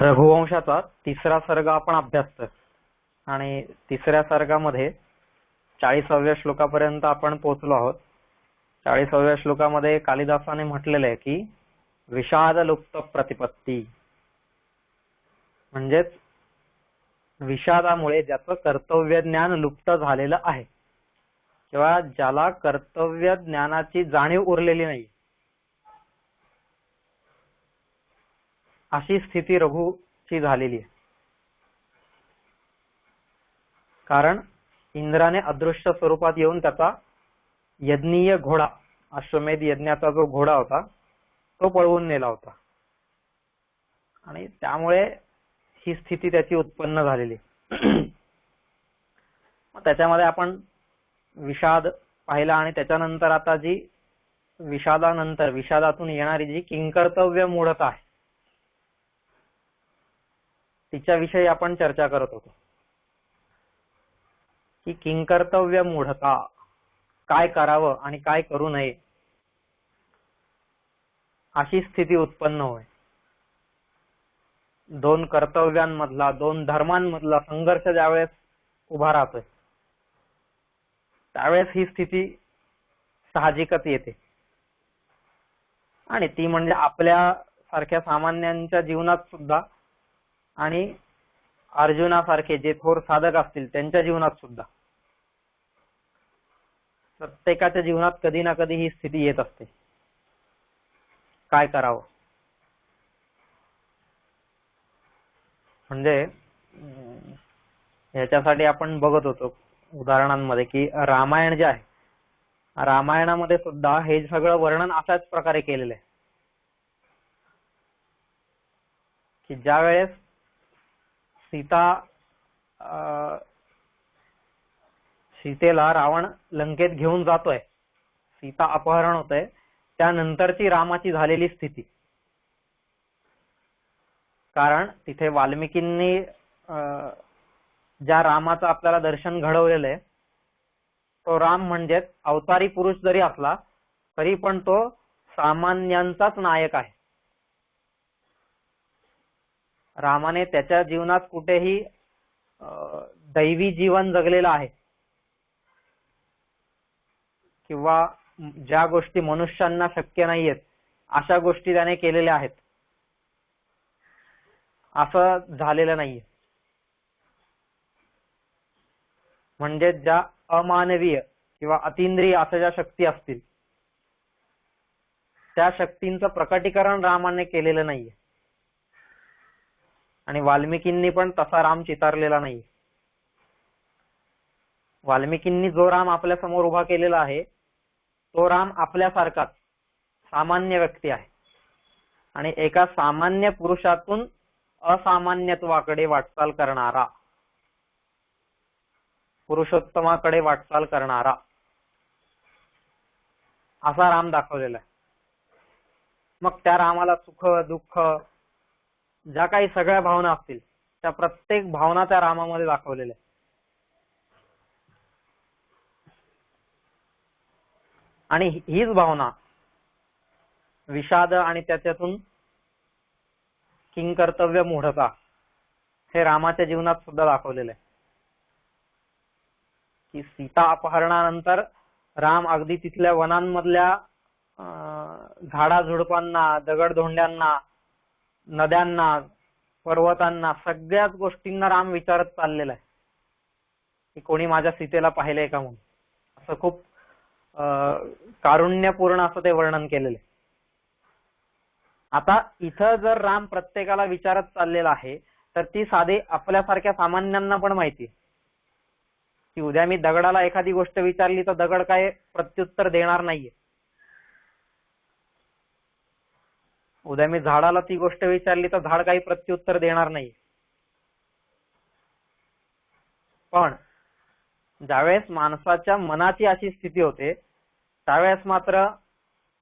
रघुवंशाचा तिसरा सर्ग आपण अभ्यासतोय आणि तिसऱ्या सर्गामध्ये 40व्या श्लोकापर्यंत आपण पोहोचलो आहोत. 40व्या श्लोकामध्ये कालिदासाने म्हटलेलं आहे की विषाद लुप्त प्रतिपत्ती, म्हणजेच विषादामुळे ज्याचं कर्तव्य ज्ञान लुप्त झालेलं आहे किंवा ज्याला कर्तव्य ज्ञानाची जाणीव उरलेली नाही, अशी स्थिती रघुची झालेली आहे. कारण इंद्राने अदृश्य स्वरूपात येऊन त्याचा यज्ञीय घोडा, अश्वमेध यज्ञाचा जो घोडा होता तो पळवून नेला होता आणि त्यामुळे ही स्थिती त्याची उत्पन्न झालेली. त्याच्यामध्ये आपण विषाद पाहिला आणि त्याच्यानंतर आता जी विषादातून येणारी जी किंकर्तव्य मूढता आहे तिच्याविषयी आपण चर्चा करत होतो की किंकर्तव्य मूढता, काय करावं आणि काय करू नये अशी स्थिती उत्पन्न होय. दोन कर्तव्यांमधला, दोन धर्मांमधला संघर्ष ज्यावेळेस उभा राहतोय त्यावेळेस ही स्थिती साहजिकच येते आणि ती म्हणजे आपल्या सारख्या सामान्यांच्या जीवनात सुद्धा आणि अर्जुनासारखे जे थोर साधक असतील त्यांच्या जीवनात सुद्धा प्रत्येकाच्या जीवनात कधी ना कधी ही स्थिती येत असते. काय करावं म्हणजे ह्याच्यासाठी आपण बघत होतो उदाहरणांमध्ये की रामायण जे आहे, रामायणामध्ये सुद्धा हे सगळं वर्णन अशाच प्रकारे केलेलं आहे की ज्या वेळेस सीतेला रावण लंकेत घेऊन जातोय, सीता अपहरण होतंय, त्यानंतरची रामाची झालेली स्थिती. कारण तिथे वाल्मिकींनी ज्या रामाचं आपल्याला दर्शन घडवलेलं आहे तो राम म्हणजे अवतारी पुरुष जरी असला तरी पण तो सामान्यांचाच नायक आहे. रामाने त्याच्या जीवनात कुठेही दैवी जीवन जगलेलं आहे किंवा ज्या गोष्टी मनुष्यांना शक्य नाहीयेत अशा गोष्टी त्याने केलेल्या आहेत असं झालेलं नाहीये. म्हणजे ज्या अमानवीय किंवा अतिंद्रिय अशा ज्या शक्ती असतील त्या शक्तींचं प्रकटीकरण रामाने केलेलं नाहीये आणि वाल्मिकींनी पण तसा राम चितारलेला नाही. वाल्मिकींनी जो राम आपल्या समोर उभा केलेला आहे तो राम आपल्यासारखाच सामान्य व्यक्ती आहे आणि एका सामान्य पुरुषातून असामान्यत्वाकडे वाटचाल करणारा, पुरुषोत्तमाकडे वाटचाल करणारा असा राम दाखवलेला आहे. मग त्या रामाला सुख दुःख ज्या काही सगळ्या भावना असतील त्या प्रत्येक भावना त्या रामामध्ये दाखवलेल्या आहेत. आणि हीच भावना विषाद आणि त्याच्यातून किंकर्तव्य मूढता हे रामाच्या जीवनात सुद्धा दाखवलेलं आहे की सीता अपहरणानंतर राम अगदी तिथल्या वनांमधल्या झाडाझुडपांना, दगडधोंड्यांना, नद्यांना, पर्वतांना, सगळ्याच गोष्टींना राम विचारत चाललेला आहे की कोणी माझ्या सीतेला पाहिलंय का म्हणून. असं खूप कारुण्यपूर्ण असं ते वर्णन केलेलं आहे. आता इथं जर राम प्रत्येकाला विचारत चाललेला आहे तर ती साधे आपल्यासारख्या सामान्यांना पण माहिती की उद्या मी दगडाला एखादी गोष्ट विचारली तर दगड काय प्रत्युत्तर देणार नाहीये. उद्या मी झाडाला ती गोष्ट विचारली तर झाड काही प्रत्युत्तर देणार नाही. पण ज्यावेळेस माणसाच्या मनाची अशी स्थिती होते त्यावेळेस मात्र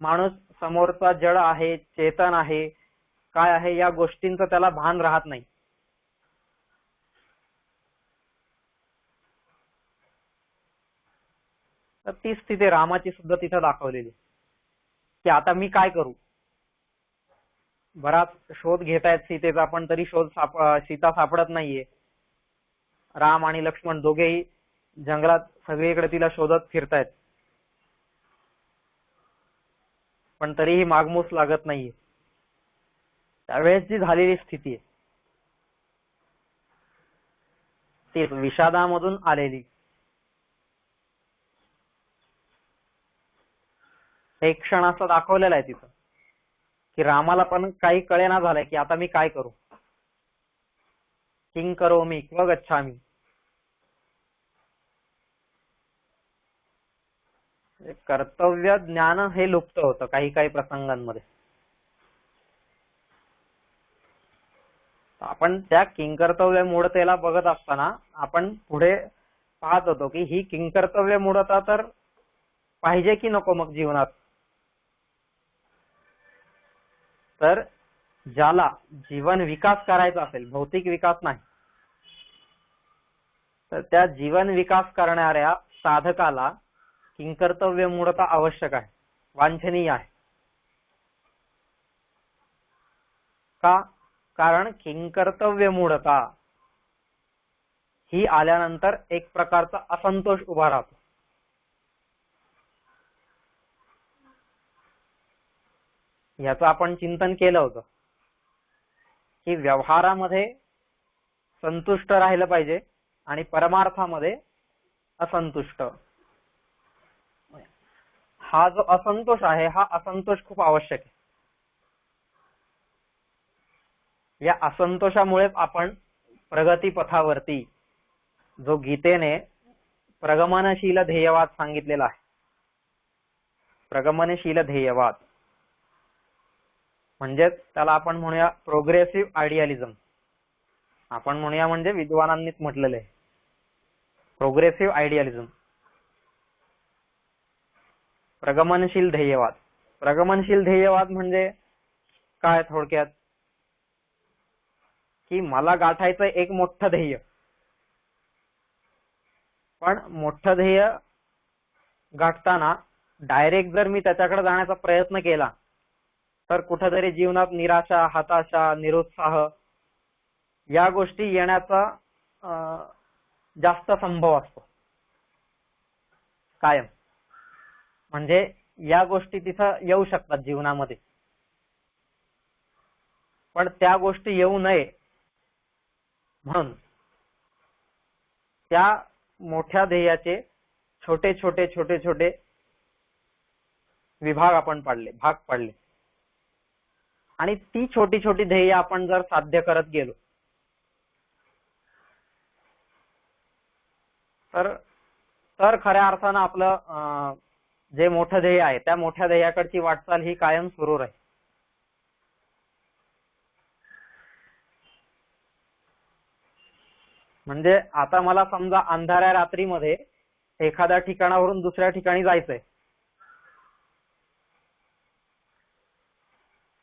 माणूस समोरचा जड आहे, चेतन आहे, काय आहे या गोष्टींचं त्याला भान राहत नाही. तर ती स्थिती रामाची सुद्धा तिथं दाखवलेली की आता मी काय करू. बराच शोध घेतायत सीतेचा, पण तरी सीता सापडत नाहीये. राम आणि लक्ष्मण दोघेही जंगलात सगळीकडे तिला शोधत फिरतायत, पण तरीही मागमूस लागत नाहीये. त्यावेळेस जी झालेली स्थिती आहे ती विषादामधून आलेली. एक क्षण असं दाखवलेलं आहे तिथं की रामाला पण काही कळेना झालंय की आता मी काय करू. किंग करोमि क्व गच्छामि. कर्तव्य ज्ञान हे लुप्त होतं काही काही प्रसंगांमध्ये. आपण त्या किंकर्तव्य मूढतेला बघत असताना आपण पुढे पाहत होतो की ही किंकर्तव्य मूढता तर पाहिजे की नको मग जीवनात. तर ज्याला जीवन विकास करायचा असेल, भौतिक विकास नाही, तर त्या जीवन विकास करणाऱ्या साधकाला किंकर्तव्य मूढता आवश्यक आहे, वांछनीय आहे. का? कारण किंकर्तव्य मूढता ही आल्यानंतर एक प्रकारचा असंतोष उभा राहतो. याचं आपण चिंतन केलं होतं की व्यवहारामध्ये संतुष्ट राहिलं पाहिजे आणि परमार्थामध्ये असंतुष्ट. हा जो असंतोष आहे हा असंतोष खूप आवश्यक आहे. या असंतोषामुळेच आपण प्रगती पथावरती, जो गीतेने प्रगमनशील ध्येयवाद सांगितलेला आहे, प्रगमनशील ध्येयवाद म्हणजे त्याला आपण म्हणूया प्रोग्रेसिव्ह आयडियालिझम. आपण म्हणूया म्हणजे विद्वानांनीच म्हटलेलं आहे प्रोग्रेसिव्ह आयडियालिझम, प्रगमनशील ध्येयवाद. प्रगमनशील ध्येयवाद म्हणजे काय? थोडक्यात की मला गाठायचं एक मोठं ध्येय, पण मोठं ध्येय गाठताना डायरेक्ट जर मी त्याच्याकडे जाण्याचा प्रयत्न केला तर कुठेतरी जीवनात निराशा, हताशा, निरुत्साह या गोष्टी येण्याचा जास्त संभव असतो कायम. म्हणजे या गोष्टी तिथं येऊ शकतात जीवनामध्ये, पण त्या गोष्टी येऊ नये म्हणून त्या मोठ्या ध्येयाचे छोटे छोटे छोटे छोटे विभाग आपण पाडले, भाग पाडले, आणि ती छोटी छोटी ध्येय आपण जर साध्य करत गेलो तर खऱ्या अर्थानं आपलं जे मोठं ध्येय आहे त्या मोठ्या ध्येयाकडची वाटचाल ही कायम सुरू राहील. म्हणजे आता मला समजा अंधाऱ्या रात्रीमध्ये एखाद्या ठिकाणावरून दुसऱ्या ठिकाणी जायचंय.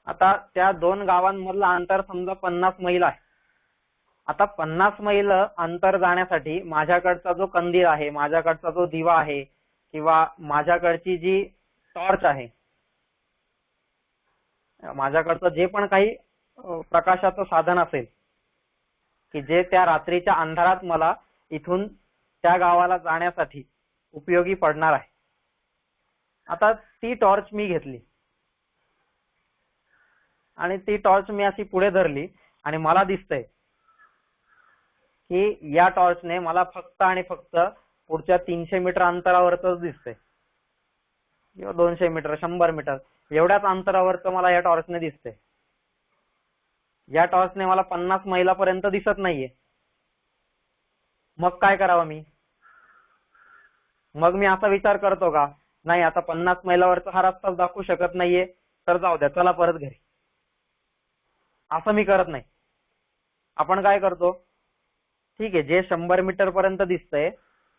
आता त्या दोन गावांमधलं अंतर समजा 50 मैल आहे. आता 50 मैल अंतर जाण्यासाठी माझ्याकडचा जो कंदील आहे, माझ्याकडचा जो दिवा आहे, किंवा माझ्याकडची जी टॉर्च आहे, माझ्याकडचं जे पण काही प्रकाशाचं साधन असेल की जे त्या रात्रीच्या अंधारात मला इथून त्या गावाला जाण्यासाठी उपयोगी पडणार आहे. आता ती टॉर्च मी घेतली आणि ती टॉर्च मी अशी पुढे धरली आणि मला दिसतंय की या टॉर्चने मला फक्त आणि फक्त पुढच्या 300 मीटर अंतरावरच दिसतंय, किंवा 200 मीटर, 100 मीटर एवढ्याच अंतरावरच मला या टॉर्चने दिसतंय. या टॉर्चने मला 50 मैलापर्यंत दिसत नाहीये. मग काय करावं मी? मग मी असा विचार करतो का, नाही आता 50 मैलावरचा हा रस्ता दाखवू शकत नाहीये तर जाऊ द्या, चला परत घरी. असं मी करत नाही. आपण काय करतो, ठीक आहे जे 100 मीटर पर्यंत दिसतंय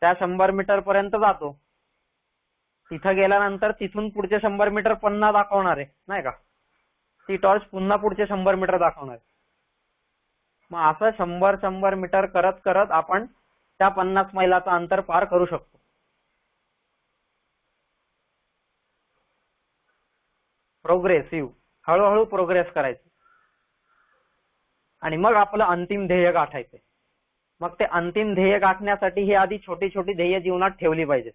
त्या 100 मीटर पर्यंत जातो. तिथं गेल्यानंतर तिथून पुढचे 100 मीटर पुन्हा दाखवणार आहे, नाही का? ती टॉर्च पुन्हा पुढचे 100 मीटर दाखवणार. मग असं 100 मीटर करत करत आपण त्या 50 मैलाचं अंतर पार करू शकतो. प्रोग्रेसिव्ह, हळूहळू प्रोग्रेस करायचं. आणि मग आपलं अंतिम ध्येय गाठायचंय. मग ते अंतिम ध्येय गाठण्यासाठी हे आधी छोटी छोटी ध्येय जीवनात ठेवली पाहिजेत.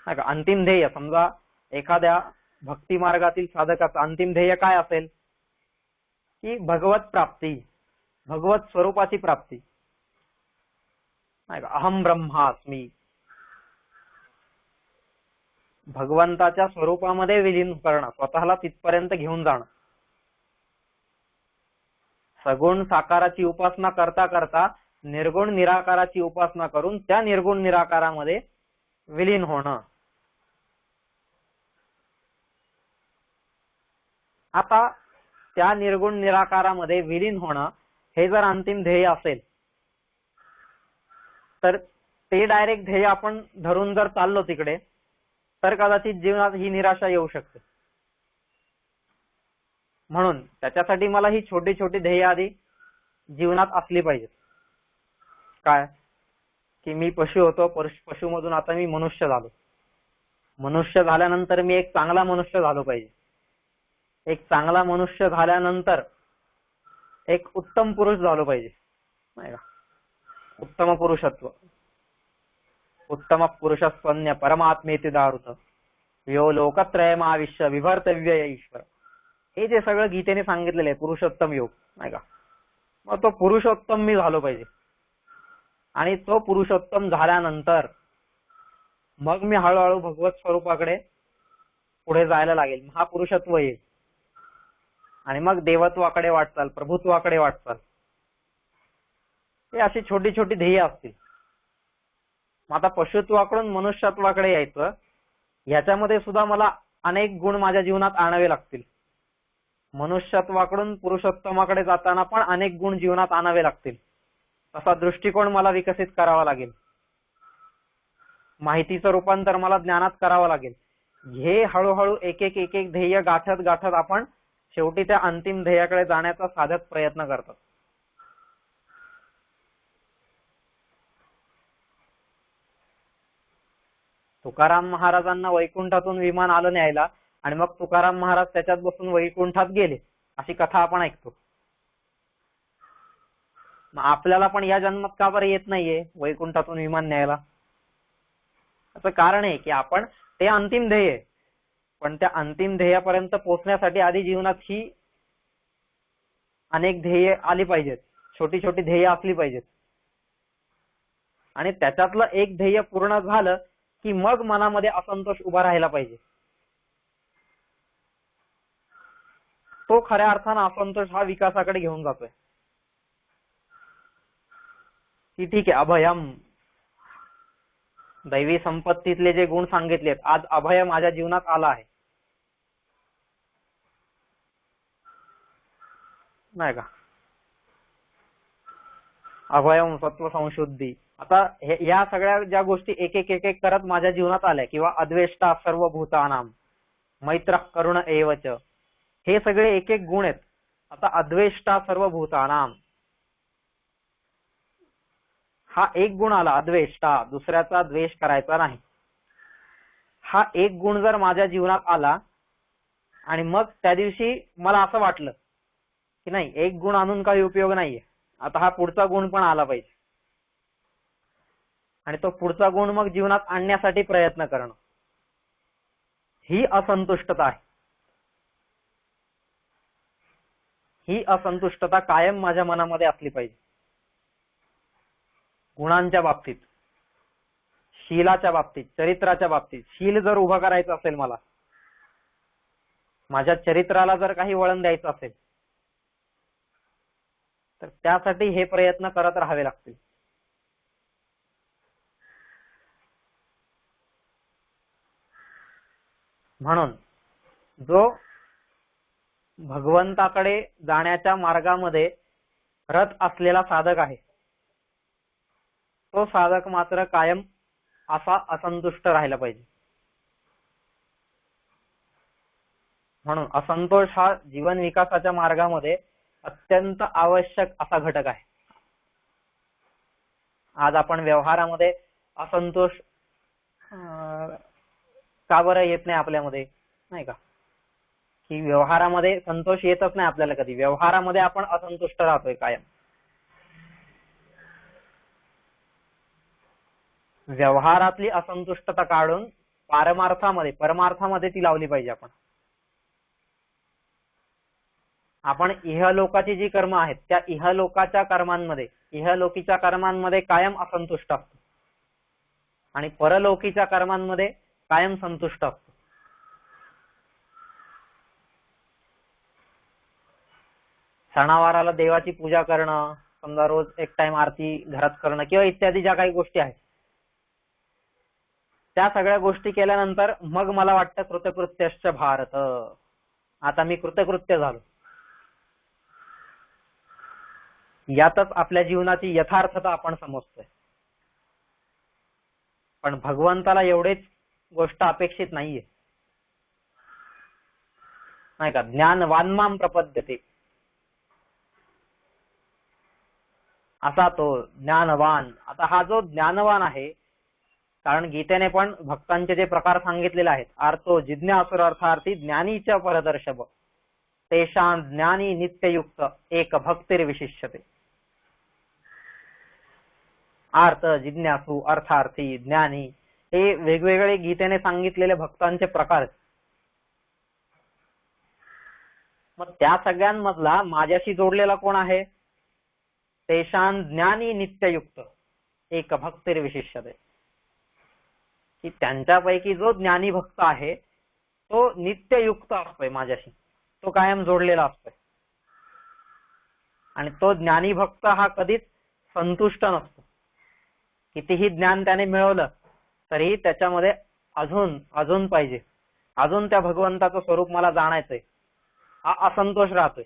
नाही का? अंतिम ध्येय समजा एखाद्या भक्ती मार्गातील साधकाचं अंतिम ध्येय काय असेल की भगवत प्राप्ती, भगवत स्वरूपाची प्राप्ती. नाही का? अहम ब्रह्मास्मी, भगवंताच्या स्वरूपामध्ये विलीन करणं, स्वतःला तिथपर्यंत घेऊन जाणं. सगुण साकाराची उपासना करता करता निर्गुण निराकाराची उपासना करून त्या निर्गुण निराकारामध्ये विलीन होणं. आता त्या निर्गुण निराकारामध्ये विलीन होणं हे जर अंतिम ध्येय असेल तर ते डायरेक्ट ध्येय आपण धरून जर चाललो तिकडे तर कदाचित जीवनात ही निराशा येऊ शकते. म्हणून त्याच्यासाठी मला ही छोटी छोटी ध्येय आधी जीवनात असली पाहिजे. काय की मी पशु होतो, पशुमधून आता मी मनुष्य झालो, मनुष्य झाल्यानंतर मी एक चांगला मनुष्य झालो पाहिजे, एक चांगला मनुष्य झाल्यानंतर एक उत्तम पुरुष झालो पाहिजे. नाही का? उत्तम पुरुषत्व, उत्तम पुरुषस्वन्य परमात्मेति दारुत यो लोकत्रयमाविश्य विभर्तव्य ईश्वर, हे जे सगळं गीतेने सांगितलेलं आहे पुरुषोत्तम योग. नाही का? मग तो पुरुषोत्तम मी झालो पाहिजे. आणि तो पुरुषोत्तम झाल्यानंतर मग मी हळूहळू भगवत स्वरूपाकडे पुढे जायला लागेल. महापुरुषत्व येईल आणि मग देवत्वाकडे वाटचाल, प्रभुत्वाकडे वाटचाल. हे अशी छोटी छोटी ध्येय असतील. मग आता पशुत्वाकडून मनुष्यत्वाकडे यायचं, ह्याच्यामध्ये सुद्धा मला अनेक गुण माझ्या जीवनात आणावे लागतील. मनुष्यत्वाकडून पुरुषोत्तमाकडे जाताना पण अनेक गुण जीवनात आणावे लागतील. असा दृष्टिकोन मला विकसित करावा लागेल. माहितीचं रूपांतर मला ज्ञानात करावं लागेल. हे हळूहळू एक एक एक एक ध्येय गाठत गाठत आपण शेवटी त्या अंतिम ध्येयाकडे जाण्याचा साधक प्रयत्न करतात. तुकाराम महाराजांना वैकुंठातून विमान आलं न्यायला आणि मग तुकाराम महाराज त्याच्यात बसून वैकुंठात गेले, अशी कथा आपण ऐकतो. मग आपल्याला पण या जन्मात का बरं येत नाहीये वैकुंठातून विमान न्यायला? असं कारण आहे की आपण ते अंतिम ध्येय, पण त्या अंतिम ध्येयापर्यंत पोहोचण्यासाठी आधी जीवनात ही अनेक ध्येय आली पाहिजेत, छोटी छोटी ध्येय असली पाहिजेत. आणि त्याच्यातलं एक ध्येय पूर्ण झालं की मग मनामध्ये असंतोष उभा राहिला पाहिजे. तो खऱ्या अर्थानं असंतोष हा विकासाकडे घेऊन जातोय. की ठीक आहे, अभयम, दैवी संपत्तीतले जे गुण सांगितलेत, आज अभय माझ्या जीवनात आला आहे. नाही का? अभयम सत्व संशुद्धी. आता या सगळ्या ज्या गोष्टी एक एक एक एक करत माझ्या जीवनात आल्या, किंवा अद्वेष्टा सर्वभूतानाम मैत्र करुण एवच, हे सगळे एक एक गुण आहेत. आता अद्वेष्टा सर्वभूतानाम हा एक गुण आला, अद्वेष्टा, दुसऱ्याचा द्वेष करायचा नाही. हा एक गुण जर माझ्या जीवनात आला आणि मग त्या दिवशी मला असं वाटलं की नाही, एक गुण आणून काही उपयोग नाहीये, आता हा पुढचा गुण पण आला पाहिजे, आणि तो पुढचा गुण मग जीवनात आणण्यासाठी प्रयत्न करणं, ही असंतुष्टता आहे. ही असंतुष्टता कायम माझ्या मनामध्ये असली पाहिजे. गुणांच्या बाबतीत, शीलाच्या बाबतीत, चरित्राच्या बाबतीत. शील जर उभं करायचं असेल, मला माझ्या चरित्राला जर काही वळण द्यायचं असेल, तर त्यासाठी हे प्रयत्न करत राहावे लागतील. म्हणून जो भगवंताकडे जाण्याच्या मार्गामध्ये रत असलेला साधक आहे, तो साधक मात्र कायम असा असंतुष्ट राहिला पाहिजे. म्हणून असंतोष हा जीवन विकासाच्या मार्गामध्ये अत्यंत आवश्यक असा घटक आहे. आज आपण व्यवहारामध्ये असंतोष का बरं येत नाही आपल्यामध्ये? नाही का? की व्यवहारामध्ये संतोष येतच नाही आपल्याला कधी. व्यवहारामध्ये आपण असंतुष्ट राहतोय कायम. व्यवहारातली असंतुष्टता काढून परमार्थामध्ये ती लावली पाहिजे आपण. आपण इहलोकाची जी कर्म आहेत त्या इहलोकीच्या कर्मांमध्ये कायम असंतुष्ट असतो आणि परलोकीच्या कर्मांमध्ये कायम संतुष्ट असतो. सणावाराला देवाची पूजा करणं, समजा रोज एक टाइम आरती घरात करणं किंवा इत्यादी ज्या काही गोष्टी आहेत, त्या सगळ्या गोष्टी केल्यानंतर मग मला वाटतं कृतकृत्यश्च भारत, आता मी कृतकृत्य झालो. यातच आपल्या जीवनाची यथार्थता आपण समजतोय. पण भगवंताला एवढेच गोष्ट अपेक्षित नाहीये, नाही का. ज्ञानवान्मां प्रपद्यते, असा तो ज्ञानवान. आता हा जो ज्ञानवान आहे, कारण गीतेने पण भक्तांचे जे प्रकार सांगितलेले आहेत, आर्तो जिज्ञासुरार्थार्थी ज्ञानीच परदर्शभ तेषां ज्ञानी नित्ययुक्त एक भक्तिर्विशिष्यते. आर्त, जिज्ञासू, अर्थार्थी, ज्ञानी हे वेगवेगळे गीतेने सांगितलेले भक्तांचे प्रकार. मग त्या सगळ्यांमधला माझ्याशी जोडलेला कोण आहे? तेषां ज्ञानी नित्ययुक्त एक भक्तिर्विशिष्यते, की त्यांच्यापैकी जो ज्ञानी भक्त आहे तो नित्ययुक्त असतोय माझ्याशी, तो कायम जोडलेला असतोय. आणि तो ज्ञानी भक्त हा कधीच संतुष्ट नसतो. कितीही ज्ञान त्याने मिळवलं तरी त्याच्यामध्ये अजून पाहिजे, अजून त्या भगवंताचं स्वरूप मला जाणायचंय, हा असंतोष राहतोय,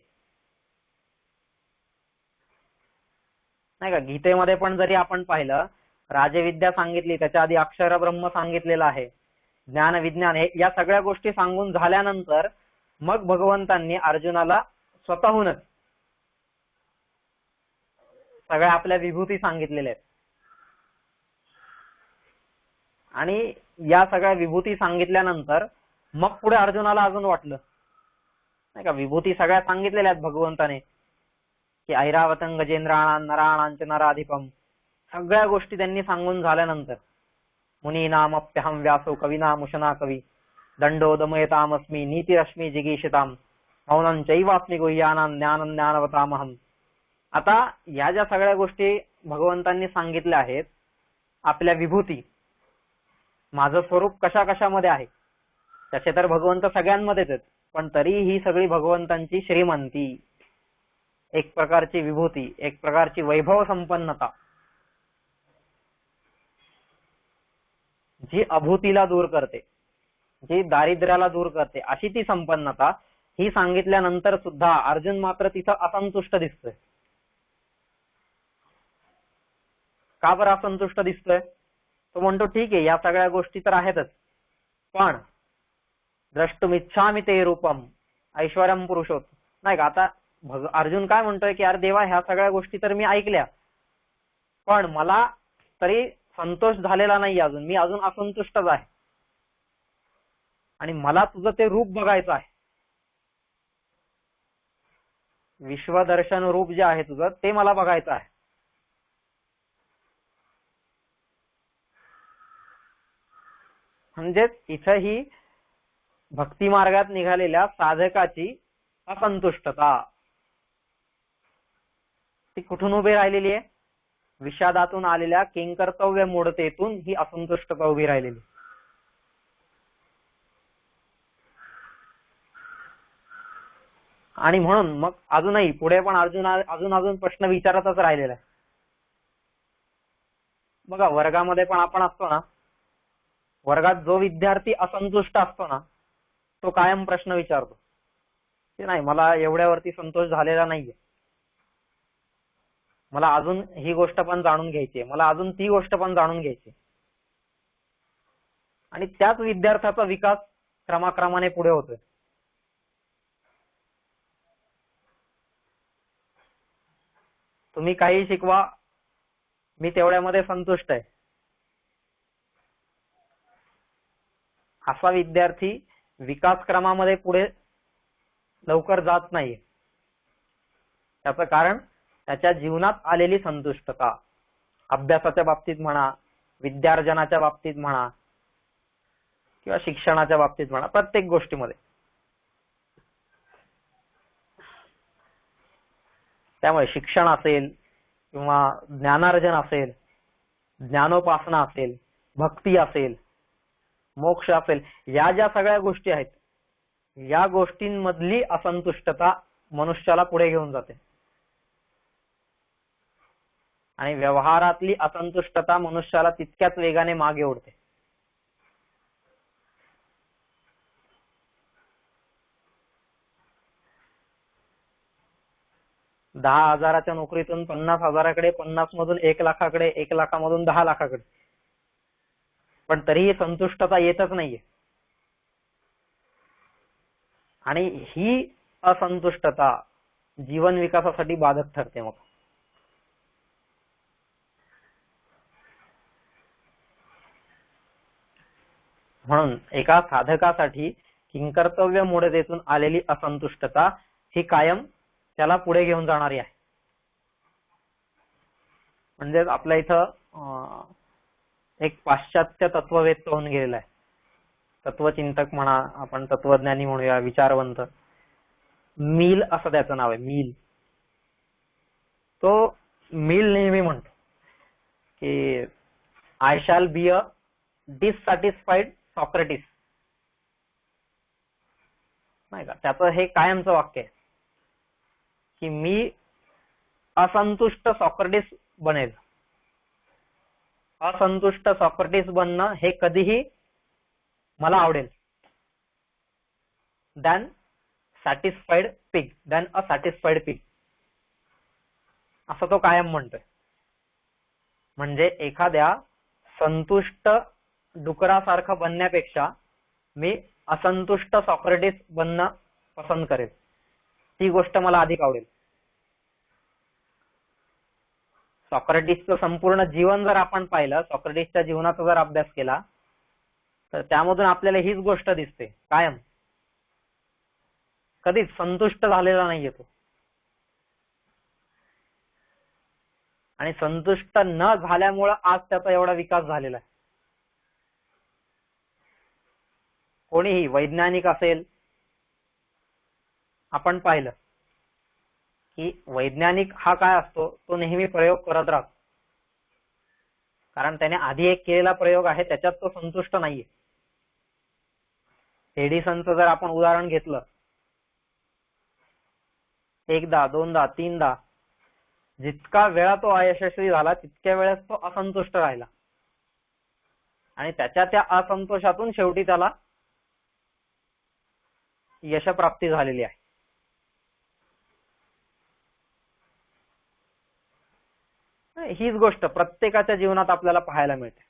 नाही का. गीतेमध्ये पण जरी आपण पाहिलं, राजविद्या सांगितली, त्याच्या आधी अक्षर ब्रह्म सांगितलेलं आहे, ज्ञान विज्ञान हे या सगळ्या गोष्टी सांगून झाल्यानंतर मग भगवंतांनी अर्जुनाला स्वतःहूनच सगळ्या आपल्या विभूती सांगितलेल्या आहेत. आणि या सगळ्या विभूती सांगितल्यानंतर मग पुढे अर्जुनाला अजून वाटलं, नाही का, विभूती सगळ्या सांगितलेल्या आहेत भगवंताने, की ऐरावतं गजेंद्राणां नराणांच नराधिपम, सगळ्या गोष्टी त्यांनी सांगून झाल्यानंतर मुनीनामप्यहं व्यासो कविनामुशना कवी दंडो दमयतामस्मी नीतिरश्मी जिगीषिताम मौनं चैवास्मि गुह्यानां ज्ञानं ज्ञानवतामहं. आता या ज्या सगळ्या गोष्टी भगवंतांनी सांगितल्या आहेत, आपल्या विभूती, माझं स्वरूप कशा कशामध्ये आहे, तसे तर भगवंत सगळ्यांमध्येच आहेत, पण तरी ही सगळी भगवंतांची श्रीमंती, एक प्रकारची विभूती, एक प्रकारची वैभव संपन्नता, जी अभूतीला दूर करते, जी दारिद्र्याला दूर करते, अशी ती संपन्नता ही सांगितल्यानंतर सुद्धा अर्जुन मात्र तिथं असंतुष्ट दिसतोय. का बरं असंतुष्ट दिसतोय? तो म्हणतो ठीक आहे, या सगळ्या गोष्टी तर आहेतच, पण द्रष्टुमिच्छामि ते रूपम ऐश्वर्यम पुरुषोत, नाही का. आता अर्जुन काय म्हणतोय की अरे देवा, ह्या सगळ्या गोष्टी तर मी ऐकल्या, पण मला तरी संतोष झालेला नाही अजून, मी अजून असंतुष्टच आहे आणि मला तुझं ते रूप बघायचं आहे. विश्वदर्शन रूप जे आहे तुझं ते मला बघायचं आहे. म्हणजेच इथं ही भक्ती मार्गात निघालेल्या साधकाची असंतुष्टता ती कुठून उभी राहिलेली आहे? विषादातून आलेल्या किंकर्तव्य मूढतेतून ही असंतुष्टता उभी राहिलेली. आणि म्हणून मग अजूनही पुढे पण अजून प्रश्न विचारतच राहिलेला आहे. बघा, वर्गामध्ये पण आपण असतो ना, वर्गात जो विद्यार्थी असंतुष्ट असतो ना, तो कायम प्रश्न विचारतो की नाही, मला एवढ्यावरती संतोष झालेला नाहीये, मला अजून ही गोष्ट पण जाणून घ्यायची आहे, मला अजून ती गोष्ट पण जाणून घ्यायची. आणि त्याच विद्यार्थ्याचा विकास क्रमाक्रमाने पुढे होतोय. तुम्ही काही शिकवा, मी तेवढ्यामध्ये संतुष्ट आहे, असा विद्यार्थी विकास क्रमामध्ये पुढे लवकर जात नाहीये. त्याचं कारण त्याच्या जीवनात आलेली संतुष्टता, अभ्यासाच्या बाबतीत म्हणा, विद्यार्जनाच्या बाबतीत म्हणा किंवा शिक्षणाच्या बाबतीत म्हणा, प्रत्येक गोष्टीमध्ये. त्यामुळे शिक्षण असेल किंवा ज्ञानार्जन असेल, ज्ञानोपासना असेल, भक्ती असेल, मोक्ष असेल, या ज्या सगळ्या गोष्टी आहेत, या गोष्टींमधली असंतुष्टता मनुष्याला पुढे घेऊन जाते. आणि व्यवहारातली असंतुष्टता मनुष्याला तितक्याच वेगाने मागे ओढते. दहा हजाराच्या नोकरीतून 50,000कडे, 50 मधून 1 लाखाकडे, 1 लाखामधून 10 लाखाकडे, पण तरीही संतुष्टता येतच नाहीये. आणि ही असंतुष्टता जीवन विकासासाठी बाधक ठरते. मग म्हणून एका साधकासाठी किंकर्तव्य मूढतेतून आलेली असंतुष्टता ही कायम त्याला पुढे घेऊन जाणारी आहे. म्हणजे आपल्या इथं एक पाश्चात्य तत्ववेद होऊन गेलेला आहे, तत्वचिंतक म्हणा, आपण तत्वज्ञानी म्हणूया, विचारवंत. मिल असं त्याचं नाव आहे, मिल. तो मिल नेहमी म्हणतो की I shall be a डिससॅटिस्फाईड Socrates, नाही का. त्याचं हे कायमचं वाक्य आहे की मी असंतुष्ट सॉक्रेटिस बनेल. असंतुष्ट सॉक्रेटिस बनणं हे कधीही मला आवडेल than satisfied pig, than a satisfied pig, असं तो कायम म्हणतोय. म्हणजे एखाद्या संतुष्ट डुकरासारखं बनण्यापेक्षा मी असंतुष्ट सॉक्रेटिस बनणं पसंत करेल, ती गोष्ट मला अधिक आवडेल. सॉक्रेटिसचं संपूर्ण जीवन जर आपण पाहिलं, सॉक्रेटिसच्या जीवनाचा जर अभ्यास केला, तर त्यामधून आपल्याला हीच गोष्ट दिसते, कायम कधीच संतुष्ट झालेला नाहीये तो. आणि संतुष्ट न झाल्यामुळे आज त्याचा एवढा विकास झालेला आहे. कोणीही वैज्ञानिक असेल, आपण पाहिलं की वैज्ञानिक हा काय असतो, तो नेहमी प्रयोग करत राहतो. कारण त्याने आधी एक केलेला प्रयोग आहे, त्याच्यात तो संतुष्ट नाहीये. एडिसनचं जर आपण उदाहरण घेतलं, एकदा, दोनदा, तीनदा, जितका वेळा तो अयशस्वी झाला तितक्या वेळेस तो असंतुष्ट राहिला. आणि त्याच्या त्या असंतोषातून शेवटी त्याला यशप्राप्ती झालेली आहे. हीच गोष्ट प्रत्येकाच्या जीवनात आपल्याला पाहायला मिळते.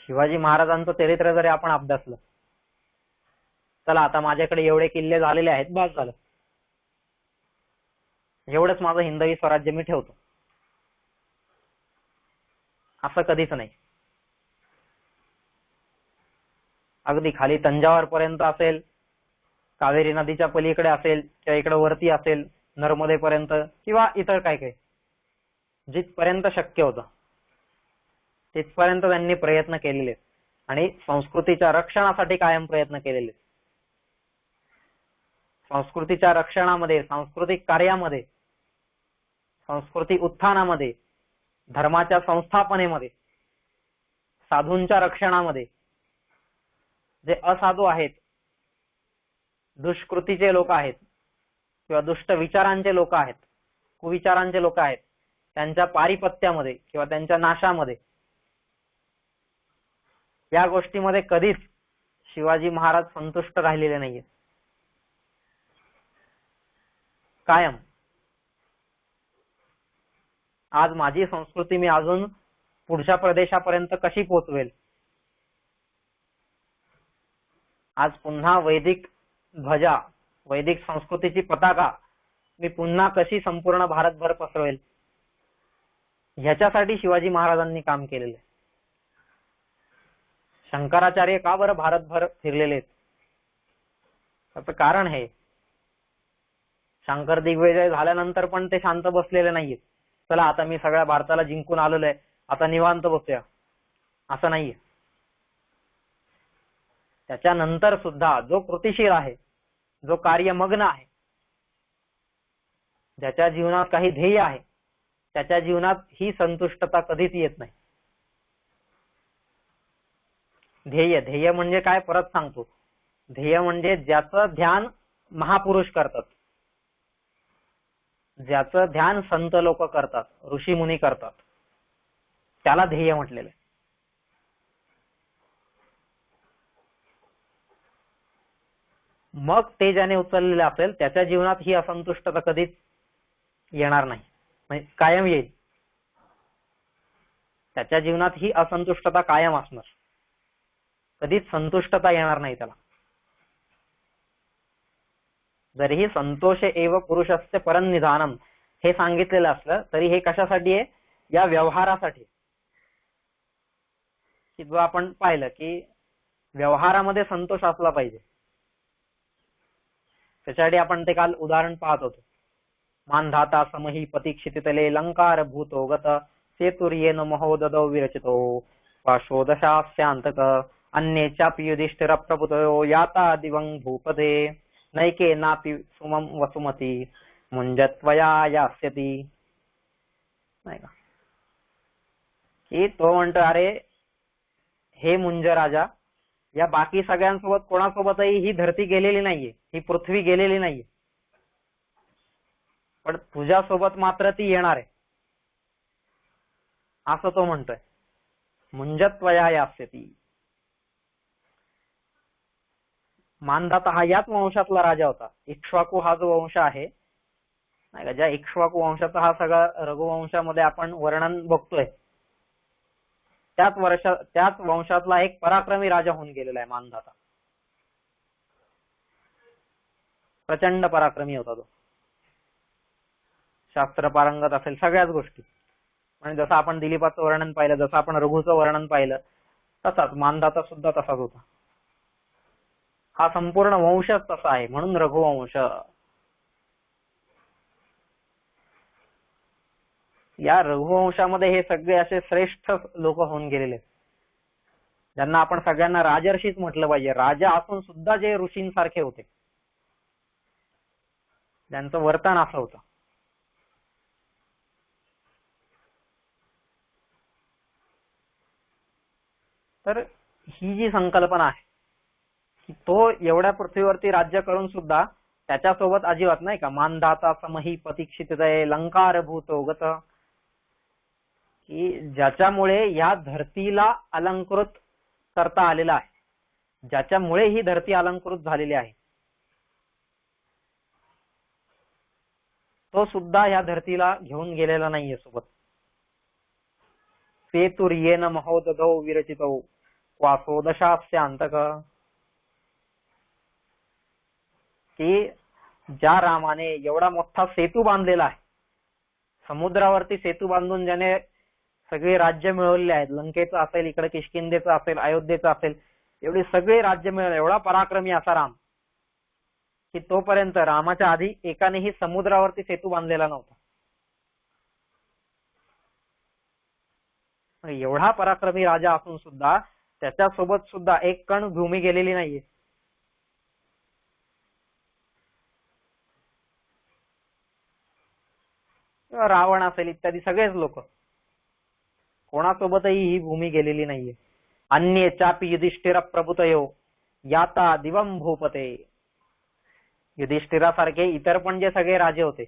शिवाजी महाराजांचं चरित्र जरी आपण अभ्यासलं, चला आता माझ्याकडे एवढे किल्ले झालेले आहेत, बस झालं, एवढंच माझं हिंदवी स्वराज्य मी ठेवतो, असं कधीच नाही. अगदी खाली तंजावर पर्यंत असेल, कावेरी नदीच्या पलीकडे असेल, किंवा इकडे वरती असेल नर्मदेपर्यंत, किंवा इतर काय काय, जिथपर्यंत शक्य होतं तिथपर्यंत त्यांनी प्रयत्न केलेले आणि संस्कृतीच्या रक्षणासाठी कायम प्रयत्न केलेले. संस्कृतीच्या रक्षणामध्ये, सांस्कृतिक कार्यामध्ये, संस्कृती उत्थानामध्ये, धर्माच्या संस्थापनेमध्ये, साधूंच्या रक्षणामध्ये, जे असाधू आहेत, दुष्कृतीचे लोक आहेत किंवा दुष्ट विचारांचे लोक आहेत, कुविचारांचे लोक आहेत, त्यांच्या पारिपत्यामध्ये किंवा त्यांच्या नाशामध्ये, या गोष्टीमध्ये कधीच शिवाजी महाराज संतुष्ट राहिलेले नाहीये. कायम आज माझी संस्कृती मी अजून पुढच्या प्रदेशापर्यंत कशी पोहोचवेल, आज पुन्हा वैदिक ध्वजा, वैदिक संस्कृतीची पताका मी पुन्हा कशी संपूर्ण भारतभर पसरवेल, ह्याच्यासाठी शिवाजी महाराजांनी काम केलेलं आहे. शंकराचार्य का बरं भारतभर फिरलेले आहेत? त्याचं कारण हे, शंकर दिग्विजय झाल्यानंतर पण ते शांत बसलेले नाहीयेत. चला आता मी सगळ्या भारताला जिंकून आलेलो आहे, आता निवांत बसूया, असं नाहीये. त्याच्यानंतर सुद्धा जो कृतिशील आहे, जो कार्यमग्न आहे, ज्याच्या जीवनात काही ध्येय आहे, त्याच्या जीवनात ही संतुष्टता कधीच येत नाही. ध्येय म्हणजे काय परत सांगतो. ध्येय म्हणजे ज्याचं ध्यान महापुरुष करतात, ज्याचं ध्यान संत लोक करतात, ऋषीमुनी करतात, त्याला ध्येय म्हटलेलं आहे. मग ते ज्याने उचललेले असेल त्याच्या जीवनात ही असंतुष्टता कधीच येणार नाही, म्हणजे कायम येईल. त्याच्या जीवनात ही असंतुष्टता कायम असणार, कधीच संतुष्टता येणार नाही त्याला. जरीही संतोष एव पुरुषस्य परनिधानम हे सांगितलेलं असलं तरी हे कशासाठी आहे? या व्यवहारासाठी. की जो आपण पाहिलं की व्यवहारामध्ये संतोष असला पाहिजे, त्याच्यासाठी आपण ते काल उदाहरण पाहत होतो. मानधाता समही पतीक्षितितले लंकार भूतो गत सेतुर्येन महोददौ विरचितो पाशोदशास्यांतक अन्ये चापि युधिष्ठिर प्रभुतो याता दिवं भूपदे नैके नापि सुमं वसुमती मुंजत्वया यास्यति. नाही का की तो म्हणतो, अरे हे मुंज राजा, या बाकी सगळ्यांसोबत कोणासोबतही ही धरती गेलेली नाहीये, ही पृथ्वी गेलेली नाहीये, पण तुझ्यासोबत मात्र ती येणार आहे, असं तो म्हणतोय. मुंजत्वया यास्यति. मानधाता हा याच वंशातला राजा होता. इक्ष्वाकू हा जो वंश आहे नाही का, ज्या इक्ष्वाकू वंशाचा हा सगळा रघुवंशामध्ये आपण वर्णन बघतोय, त्याच वंशातला एक पराक्रमी राजा होऊन गेलेला आहे मानधाता. प्रचंड पराक्रमी होता तो, शास्त्र पारंगत असेल, सगळ्याच गोष्टी. म्हणजे जसं आपण दिलीपाचं वर्णन पाहिलं, जसं आपण रघुचं वर्णन पाहिलं, तसाच मानधाता सुद्धा तसाच होता. हा संपूर्ण वंशच तसा आहे, म्हणून रघुवंश. या रघुवंशामध्ये हे सगळे असे श्रेष्ठ लोक होऊन गेलेले, ज्यांना आपण सगळ्यांना राजर्षीच म्हटलं पाहिजे. राजा असून सुद्धा जे ऋषींसारखे होते, ज्यांचं वर्तन असं होतं. तर ही जी संकल्पना आहे की तो एवढ्या पृथ्वीवरती राज्य करून सुद्धा त्याच्यासोबत अजिबात नाही का, मानधाता समही पतीक्षितितये लंकार भूतो गत, की ज्याच्यामुळे या धरतीला अलंकृत करता आलेला आहे, ज्याच्यामुळे ही धरती अलंकृत झालेली आहे, तो सुद्धा या धरतीला घेऊन गेलेला नाहीये सोबत. सेतुर्येन महोदधौ विरचितौ वासोदशास्यांतक. की ज्या रामाने एवढा मोठा सेतू बांधलेला आहे, समुद्रावरती सेतू बांधून ज्याने सगळे राज्य मिळवलेले आहेत, लंकेचं असेल, इकडे किष्किंधेचं असेल, अयोध्येचं असेल, एवढी सगळे राज्य मिळवले, एवढा पराक्रमी असा राम, की तोपर्यंत रामाच्या आधी एकानेही समुद्रावरती सेतू बांधलेला नव्हता. एवढा पराक्रमी राजा असून सुद्धा त्याच्यासोबत सुद्धा एक कण भूमी गेलेली नाहीये. रावण असेल इत्यादी सगळेच लोक, कोणासोबतही ही भूमी गेलेली नाहीये. अन्ये चापि युधिष्ठिर प्रभुतयो याता दिवं भूपते. युधिष्ठिरासारखे इतर पण जे सगळे राजे होते,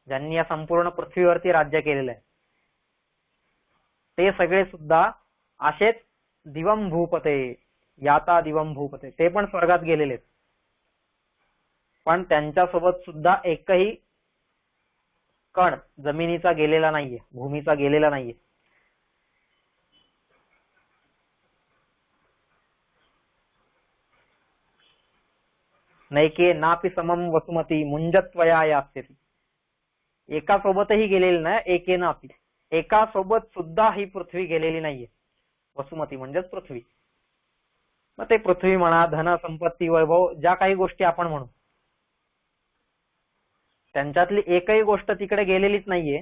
ज्यांनी या संपूर्ण पृथ्वीवरती राज्य केलेलं आहे, ते सगळे सुद्धा असेच दिवं भूपते, याता दिवं भूपते, ते पण स्वर्गात गेलेले, पण त्यांच्यासोबत सुद्धा एकही कण जमिनीचा गेलेला नाहीये, भूमीचा गेलेला नाहीये. नैके नापि समम वसुमती मुंजत्वया यास्यति. एका सोबतही गेलेली नाही, एके नापि, एका सोबत सुद्धा ही पृथ्वी गेलेली नाहीये. वसुमती म्हणजेच पृथ्वी. मग ते पृथ्वी म्हणा, धन, संपत्ती, वैभव, ज्या काही गोष्टी आपण म्हणू, त्यांच्यातली एकही गोष्ट तिकडे गेलेलीच नाहीये.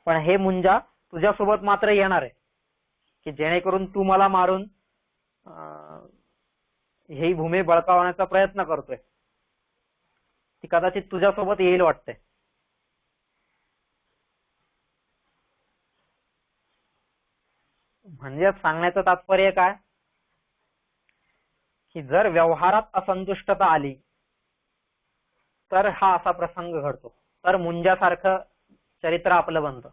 पण हे मुंजा तुझ्यासोबत मात्र येणार आहे, की जेणेकरून तू मला मारून ही भूमी बळकावण्याचा प्रयत्न करतोय, ती कदाचित तुझ्यासोबत येईल वाटते. म्हणजे सांगण्याचं तात्पर्य काय, की जर व्यवहारात असंतुष्टता आली तर हा असा प्रसंग घडतो, तर मुंजासारखं चरित्र आपलं बनतं.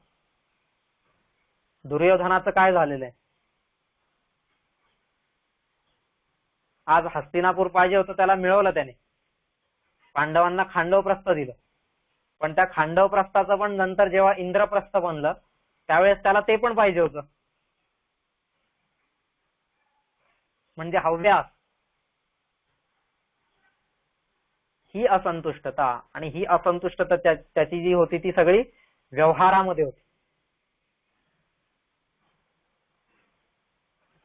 दुर्योधनाचं काय झालेलं आहे, आज हस्तिनापूर पाहिजे होतं, त्याला मिळवलं त्याने. पांडवांना खांडवप्रस्थ दिलं, पण त्या खांडवप्रस्थाचं पण नंतर जेव्हा इंद्रप्रस्थ बनलं त्यावेळेस त्याला ते पण पाहिजे होतं. म्हणजे हव्यास, ही असंतुष्टता, आणि ही असंतुष्टता त्याची जी होती ती सगळी व्यवहारामध्ये होती.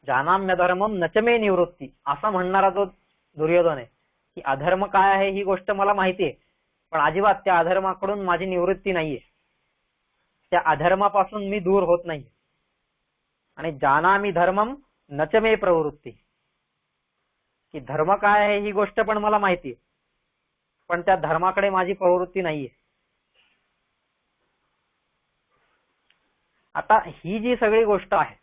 जानाम्य धर्मम नचमे निवृत्ती असं म्हणणारा जो दुर्योधन आहे, की अधर्म काय आहे ही गोष्ट मला माहिती आहे, पण अजिबात त्या अधर्माकडून माझी निवृत्ती नाहीये, त्या अधर्मापासून मी दूर होत नाही. आणि जानामि धर्मम नचमे प्रवृत्ती, की धर्म काय आहे ही गोष्ट पण मला माहिती आहे, पण त्या धर्माकडे माझी प्रवृत्ती नाहीये. आता ही जी सगळी गोष्ट आहे,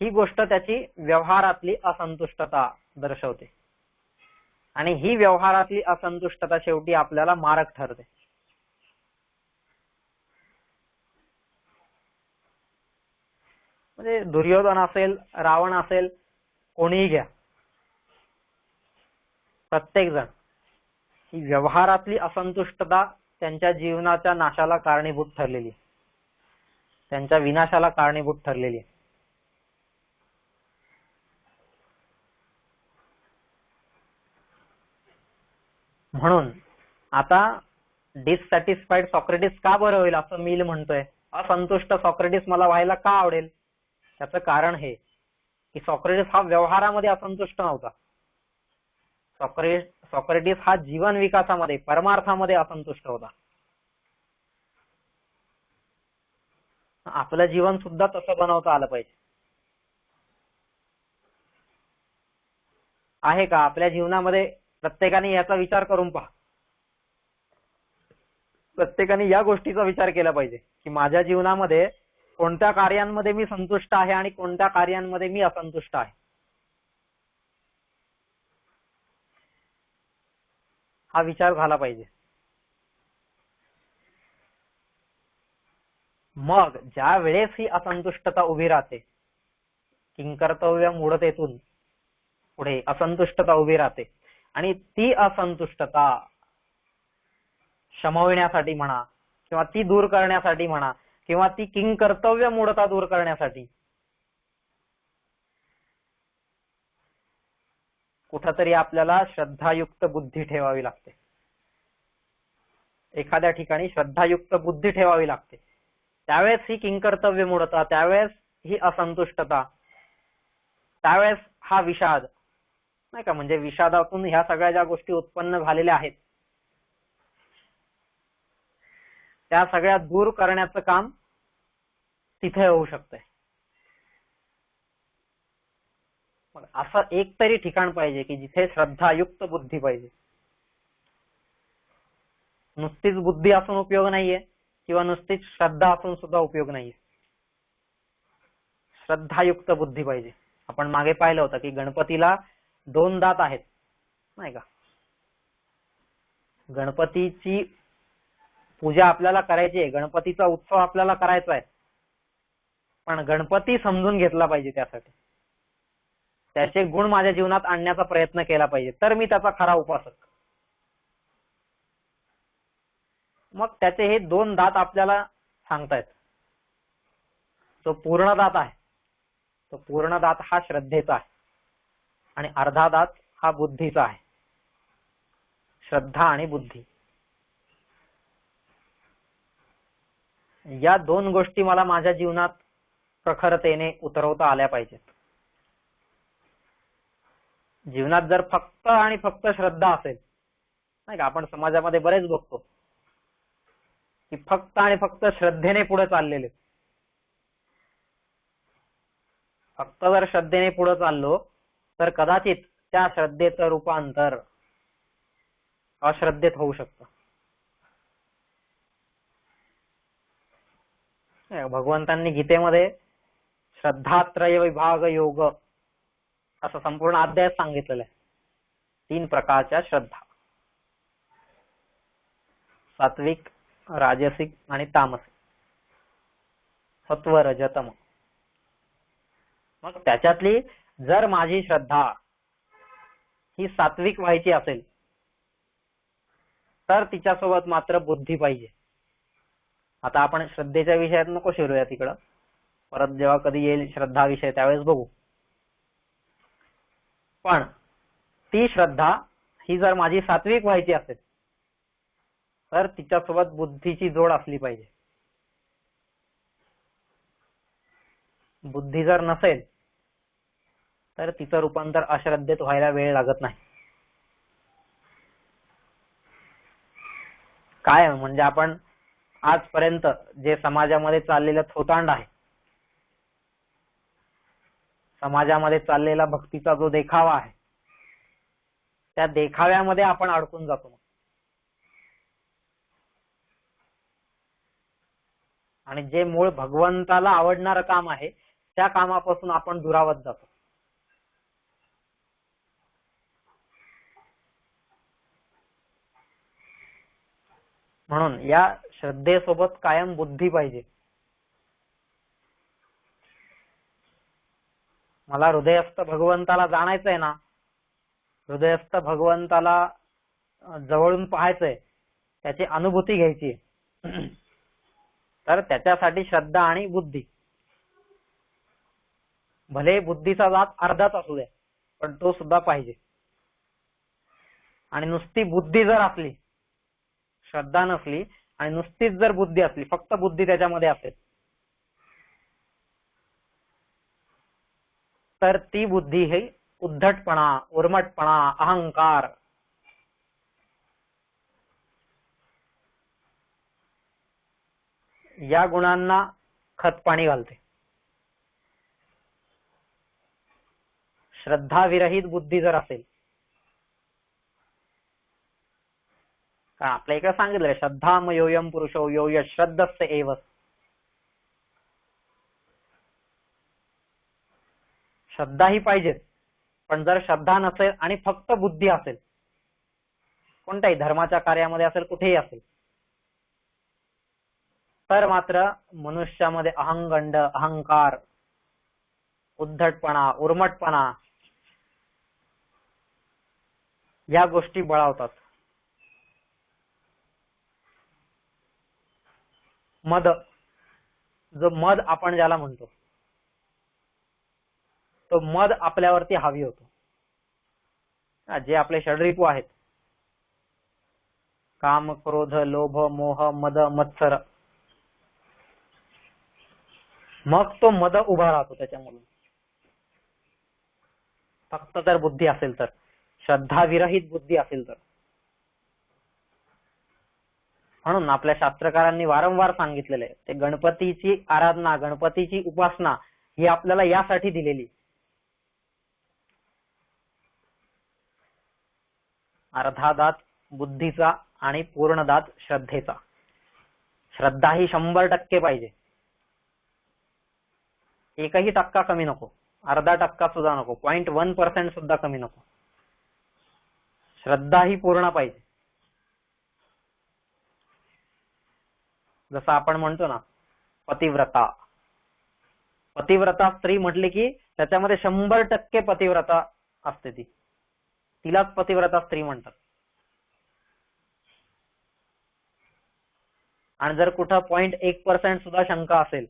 ही गोष्ट त्याची व्यवहारातली असंतुष्टता दर्शवते, आणि ही व्यवहारातली असंतुष्टता शेवटी आपल्याला मारक ठरते. म्हणजे दुर्योधन असेल, रावण असेल, कोणीही घ्या, प्रत्येक जण ही व्यवहारातली असंतुष्टता त्यांच्या जीवनाच्या नाशाला कारणीभूत ठरलेली, त्यांच्या विनाशाला कारणीभूत ठरलेली. म्हणून आता डिससॅटिस्फाईड सॉक्रेटिस का बरं होईल असं मिल म्हणतोय, असंतुष्ट सॉक्रेटिस मला व्हायला का आवडेल, त्याचं कारण हे की सॉक्रेटिस हा व्यवहारामध्ये असंतुष्ट नव्हता. सॉक्रेटिस हा जीवन विकासामध्ये, परमार्थामध्ये असंतुष्ट होता. आपलं जीवन सुद्धा तसं बनवता आलं पाहिजे. आहे का आपल्या जीवनामध्ये? प्रत्येकाने याचा विचार करून पहा. प्रत्येकाने या गोष्टीचा विचार केला पाहिजे की माझ्या जीवनामध्ये कोणत्या कार्यांमध्ये मी संतुष्ट आहे आणि कोणत्या कार्यांमध्ये मी असंतुष्ट आहे. हा विचार झाला पाहिजे. मग ज्या वेळेस ही असंतुष्टता उभी राहते, किंकर्तव्य मूढतेतून पुढे असंतुष्टता उभी राहते, आणि ती असंतुष्टता शमविण्यासाठी म्हणा, किंवा ती दूर करण्यासाठी म्हणा, किंवा ती किंकर्तव्य मूढता दूर करण्यासाठी कुठंतरी आपल्याला श्रद्धायुक्त बुद्धी ठेवावी लागते. एखाद्या ठिकाणी श्रद्धायुक्त बुद्धी ठेवावी लागते. त्यावेळेस ही किंकर्तव्य मूढता, त्यावेळेस ही असंतुष्टता, त्यावेळेस हा विषाद, नाही का, म्हणजे विषादातून ह्या सगळ्या ज्या गोष्टी उत्पन्न झालेल्या आहेत त्या सगळ्या दूर करण्याचं काम तिथे होऊ शकतंय. मग असं एक तरी ठिकाण पाहिजे की जिथे श्रद्धायुक्त बुद्धी पाहिजे. नुसतीच बुद्धी असून उपयोग नाहीये, किंवा नुसतीच श्रद्धा असून सुद्धा उपयोग नाहीये. श्रद्धायुक्त बुद्धी पाहिजे. आपण मागे पाहिलं होतं की गणपतीला 2 दात आहेत, नाही का. गणपतीची पूजा आपल्याला करायची आहे, गणपतीचा उत्सव आपल्याला करायचा आहे, पण गणपती समजून घेतला पाहिजे. त्यासाठी त्याचे गुण माझ्या जीवनात आणण्याचा प्रयत्न केला पाहिजे, तर मी त्याचा खरा उपासक. मग त्याचे हे 2 दात आपल्याला सांगतायत. जो पूर्ण दात आहे, तो पूर्ण दात हा श्रद्धेचा आहे, आणि अर्धा दात हा बुद्धीचा आहे. श्रद्धा आणि बुद्धी या 2 गोष्टी मला माझ्या जीवनात प्रखरतेने उतरवता आल्या पाहिजेत. जीवनात जर फक्त आणि फक्त श्रद्धा असेल, नाही का, आपण समाजामध्ये बरेच बघतो की फक्त आणि फक्त श्रद्धेने पुढे चाललेले. फक्त जर श्रद्धेने पुढे चाललो तर कदाचित त्या श्रद्धेचं रूपांतर अश्रद्धेत होऊ शकतं. भगवंतांनी गीतेमध्ये श्रद्धात्रय विभाग योग असं संपूर्ण अध्याय सांगितलेलं आहे. 3 प्रकारच्या श्रद्धा, सात्विक, राजसिक आणि तामसिक, सत्व, रज, तम. मग त्याच्यातली जर माझी श्रद्धा ही सात्विक व्हायची असेल तर तिच्यासोबत मात्र बुद्धी पाहिजे. आता आपण श्रद्धेच्या विषयात नको शिरूया तिकडं, परत जेव्हा कधी येईल श्रद्धा विषय त्यावेळेस बघू. पण ती श्रद्धा ही जर माझी सात्विक व्हायची असेल तर तिच्यासोबत बुद्धीची जोड असली पाहिजे. बुद्धी जर नसेल तर तिचं रूपांतर अश्रद्धेत व्हायला वेळ लागत नाही. काय म्हणजे आपण आजपर्यंत जे समाजामध्ये चाललेलं थोतांड आहे, समाजामध्ये चाललेला भक्तीचा जो देखावा आहे, त्या देखाव्यामध्ये आपण अडकून जातो आणि जे मूळ भगवंताला आवडणारं काम आहे त्या कामापासून आपण दुरावत जातो. म्हणून या श्रद्धेसोबत कायम बुद्धी पाहिजे. मला हृदयस्थ भगवंताला जाणायचंय ना, हृदयस्थ भगवंताला जवळून पाहायचंय, त्याची अनुभूती घ्यायची, तर त्याच्यासाठी श्रद्धा आणि बुद्धी, भले बुद्धीचा जात अर्धाच असू द्या पण तो सुद्धा पाहिजे. आणि नुसती बुद्धी जर असली, श्रद्धा नसली आणि नुसतीच जर बुद्धी असली, फक्त बुद्धी त्याच्यामध्ये असेल, तर ती बुद्धी ही उद्धटपणा, उर्मटपणा, अहंकार या गुणांना खतपाणी घालते. श्रद्धा विरहित बुद्धी जर असेल, कारण आपल्या इकडे सांगितलंय श्रद्धाम योयम पुरुषो यो यश्रद्धस्य एव. श्रद्धा ही पाहिजेच, पण जर श्रद्धा नसेल आणि फक्त बुद्धी असेल, कोणत्याही धर्माच्या कार्यामध्ये असेल, कुठेही असेल, तर मात्र मनुष्यामध्ये अहंगंड, अहंकार, उद्धटपणा, उर्मटपणा या गोष्टी बळावतात. मद, जो मद आपण ज्याला म्हणतो, तो मद आपल्यावरती हावी होतो. जे आपले षड्रिपू आहेत, काम, क्रोध, लोभ, मोह, मद, मत्सर, मग तो मद उभा राहतो त्याच्यामधून. फक्त जर बुद्धी असेल तर, श्रद्धा विरहित बुद्धी असेल तर. म्हणून आपल्या शास्त्रकारांनी वारंवार सांगितलेलं आहे, ते गणपतीची आराधना, गणपतीची उपासना ही आपल्याला यासाठी दिलेली. अर्धा दात बुद्धीचा आणि पूर्ण दात श्रद्धेचा. श्रद्धा ही 100% पाहिजे, 1% कमी नको, अर्धा टक्का सुद्धा नको, 0.1% सुद्धा कमी नको. श्रद्धा ही पूर्ण पाहिजे. जसं आपण म्हणतो ना पतिव्रता, पतिव्रता स्त्री म्हटली की त्याच्यामध्ये 100% पतिव्रता असते, तिलाच पतिव्रता स्त्री म्हणतात. आणि जर कुठं 0.1% सुद्धा शंका असेल,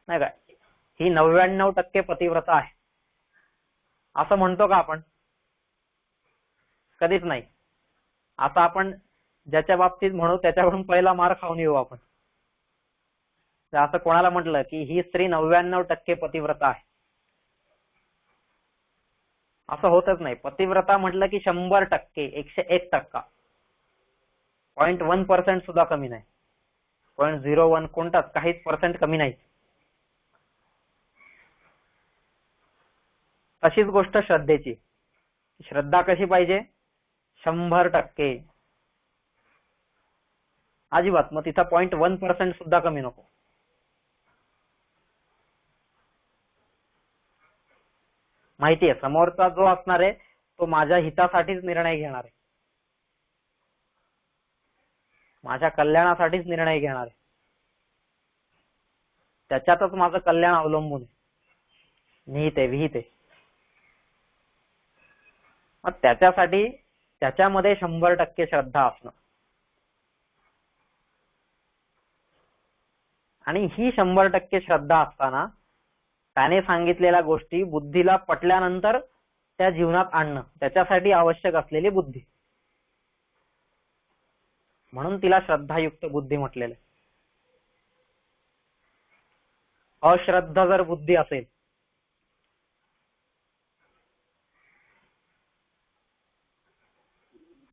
नाही का, ही 99% पतिव्रता आहे असं म्हणतो का आपण? कधीच नाही. आता आपण ज्याच्या बाबतीत म्हणू त्याच्याकडून पहिला मार खाऊन येऊ आपण. तर असं कोणाला म्हटलं की ही स्त्री 99% पतिव्रता आहे, असं होतच नाही. पतिव्रता म्हटलं की 100%, 101%, 0.1% सुद्धा कमी नाही, 0.01 कोणताच काहीच पर्सेंट कमी नाही. तशीच गोष्ट श्रद्धेची. श्रद्धा कशी पाहिजे? 100%. अजिबात. मग तिथं 0.1% सुद्धा कमी नको. माहितीये समोरचा जो असणार आहे तो माझ्या हितासाठीच निर्णय घेणार आहे, माझ्या कल्याणासाठीच निर्णय घेणार आहे, त्याच्यातच माझं कल्याण अवलंबून आहे, निहित आहे, विहित आहे. मग त्याच्यासाठी त्याच्यामध्ये 100% श्रद्धा असणं, आणि ही 100% श्रद्धा असताना त्याने सांगितलेल्या गोष्टी बुद्धीला पटल्यानंतर त्या जीवनात आणणं, त्याच्यासाठी आवश्यक असलेली बुद्धी, म्हणून तिला श्रद्धायुक्त बुद्धी म्हटलेलं आहे. अश्रद्धा जर बुद्धी असेल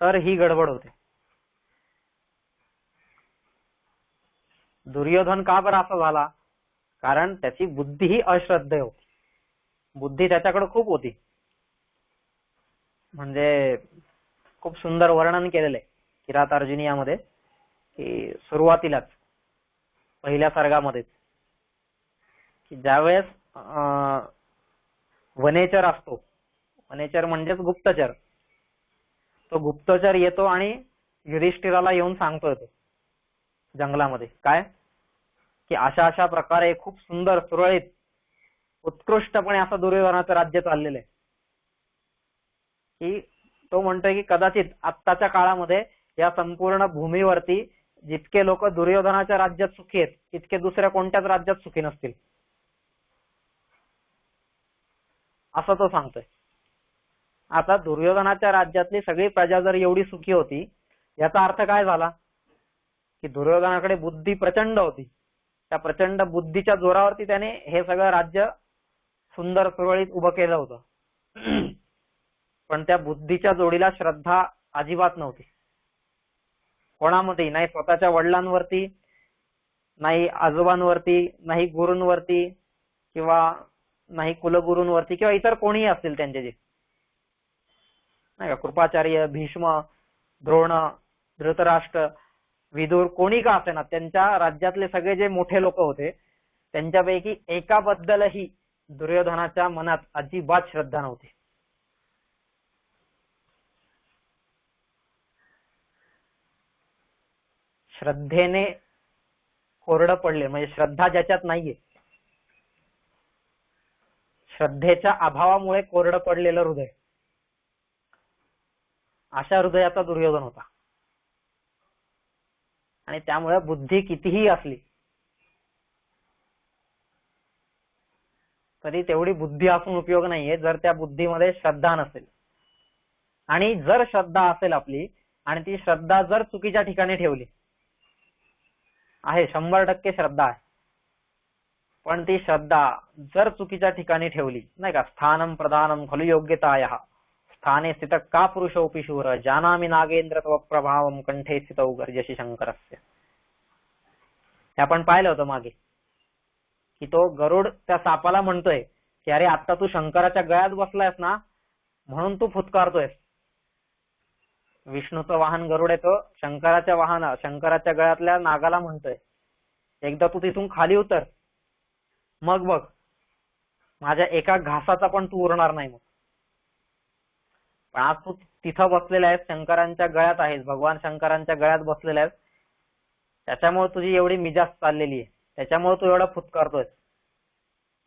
तर ही गडबड होते. दुर्योधन का बरं असा झाला? कारण त्याची बुद्धी ही अश्रद्धेय होती. बुद्धी त्याच्याकडे खूप होती, म्हणजे खूप सुंदर वर्णन केलेलं आहे किरातार्जुनीयामध्ये, की सुरुवातीलाच पहिल्या सर्गामध्ये की ज्यावेळेस वनेचर असतो, वनेचर म्हणजेच गुप्तचर, तो गुप्तचर येतो आणि युधिष्ठिराला येऊन सांगतो तो जंगलामध्ये काय, की अशा अशा प्रकारे खूप सुंदर सुरळीत उत्कृष्टपणे असं दुर्योधनाचं राज्य चाललेलं आहे, की तो म्हणतोय की कदाचित आत्ताच्या काळामध्ये या संपूर्ण भूमीवरती जितके लोक दुर्योधनाच्या राज्यात सुखी आहेत तितके दुसऱ्या कोणत्याच राज्यात सुखी नसतील, असं तो सांगतोय. आता दुर्योधनाच्या राज्यातली सगळी प्रजा जर एवढी सुखी होती, याचा अर्थ काय झाला की दुर्योधनाकडे बुद्धी प्रचंड होती. त्या प्रचंड बुद्धीच्या जोरावरती त्याने हे सगळं राज्य सुंदर सुरळीत उभं केलं होतं. पण त्या बुद्धीच्या जोडीला श्रद्धा अजिबात नव्हती कोणामध्ये, नाही स्वतःच्या वडिलांवरती, नाही आजोबांवरती, नाही गुरूंवरती, किंवा नाही कुलगुरूंवरती, किंवा इतर कोणीही असतील त्यांचे जे नाही का, कृपाचार्य, भीष्म, द्रोण, धृतराष्ट्र, विदुर, कोणी का असेना, त्यांच्या राज्यातले सगळे जे मोठे लोक होते त्यांच्यापैकी एकाबद्दलही दुर्योधनाच्या मनात अजिबात श्रद्धा नव्हती. श्रद्धेने कोरडं पडले, म्हणजे श्रद्धा ज्याच्यात नाहीये, श्रद्धेच्या अभावामुळे कोरडं पडलेलं हृदय, अशा हृदयाचा दुर्योधन होता. आणि त्यामुळे बुद्धी कितीही असली तरी तेवढी बुद्धी असून उपयोग नाहीये जर त्या बुद्धीमध्ये श्रद्धा नसेल. आणि जर श्रद्धा असेल आपली आणि ती श्रद्धा जर चुकीच्या ठिकाणी ठेवली आहे, 100% श्रद्धा आहे, पण ती श्रद्धा जर चुकीच्या ठिकाणी ठेवली नाही का, स्थानम प्रधानम खलु योग्यतायः स्थाने स्थित का पुरुषोऽपि शूर जानामि नागेंद्र तव प्रभावम कंठे स्थितौ गर्जसी शंकरस्य. हे आपण पाहिलं होतं मागे की तो गरुड त्या सापाला म्हणतोय की अरे आता तू शंकराच्या गळ्यात बसलायस ना म्हणून तू फुतकारतोयस. विष्णूचं वाहन गरुड आहे, तो शंकराच्या गळ्यातल्या नागाला म्हणतोय एकदा तू तिथून खाली उतर, मग बघ माझ्या एका घासाचा पण तू उरणार नाही. मग पण आज तू तिथं बसलेला आहेस, शंकरांच्या गळ्यात आहेस, भगवान शंकरांच्या गळ्यात बसलेला आहेस, त्याच्यामुळे तुझी एवढी मिजाज चाललेली आहे, त्याच्यामुळे तू एवढा फुतकारतोय.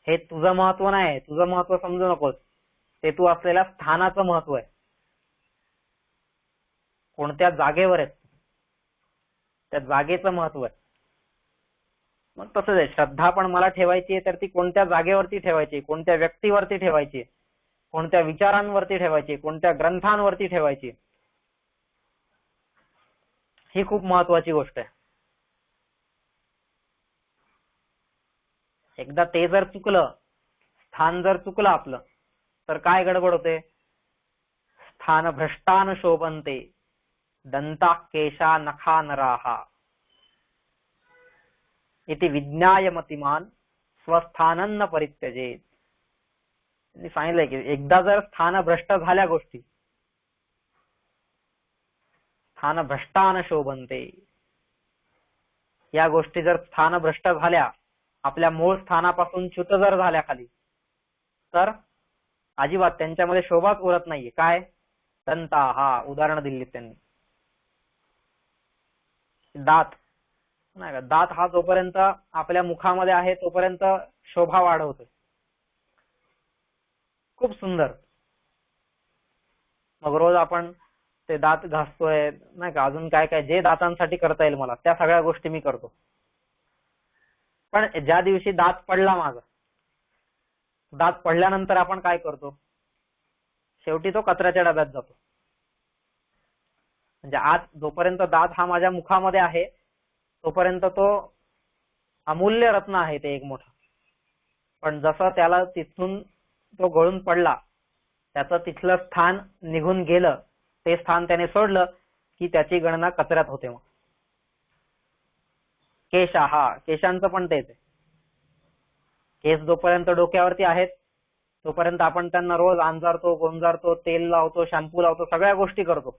हे तुझं महत्व नाही, तुझं महत्व समजू नकोस, ते तू असलेल्या स्थानाचं महत्व आहे, कोणत्या जागेवर आहे त्या जागेचं महत्व आहे. मग तसंच आहे, श्रद्धा पण मला ठेवायची आहे तर ती कोणत्या जागेवरती ठेवायची, कोणत्या व्यक्तीवरती ठेवायची, कोणत्या विचारांवरती ठेवायची, कोणत्या ग्रंथांवरती ठेवायची, ही खूप महत्वाची गोष्ट आहे. एकदा ते जर चुकलं, स्थान जर चुकलं आपलं, तर काय गडबड होते? स्थान भ्रष्टान शोभन्ते दंता केशा नखा नराहा इति विज्ञाय मतिमान स्वस्थानन्न परित्यजेत. त्यांनी सांगितलंय की एकदा जर स्थान भ्रष्ट झाल्या गोष्टी, स्थान भ्रष्टान शोभन्ते, या गोष्टी जर स्थान भ्रष्ट झाल्या, आपल्या मूळ स्थानापासून च्युत जर झाल्या खाली, तर अजिबात त्यांच्यामध्ये शोभाच उरत नाहीये. काय? दंता हा उदाहरण दिली त्यांनी. दात नाही का, दात हा जोपर्यंत आपल्या मुखामध्ये आहे तोपर्यंत शोभा वाढवतो, खूप सुंदर. मग रोज आपण ते दात घासतोय नाही का, अजून काय काय जे दातांसाठी करता येईल मला त्या सगळ्या गोष्टी मी करतो. पण ज्या दिवशी दात पडला माझा, दात पडल्यानंतर आपण काय करतो? शेवटी तो कचऱ्याच्या डब्यात जातो. म्हणजे आज जोपर्यंत दात हा माझ्या मुखामध्ये आहे तोपर्यंत तो अमूल्य रत्न आहे, ते एक मोठा. पण जसं त्याला तिथून तो गळून पडला, त्याचं तिथलं स्थान निघून गेलं, ते स्थान त्याने सोडलं की त्याची गणना कचऱ्यात होते. मग केशा हा, केशांचं पण तेच आहे. केस जोपर्यंत डोक्यावरती आहेत तोपर्यंत आपण त्यांना रोज अंजारतो, गोंजारतो, तेल लावतो, शॅम्पू लावतो, सगळ्या गोष्टी करतो.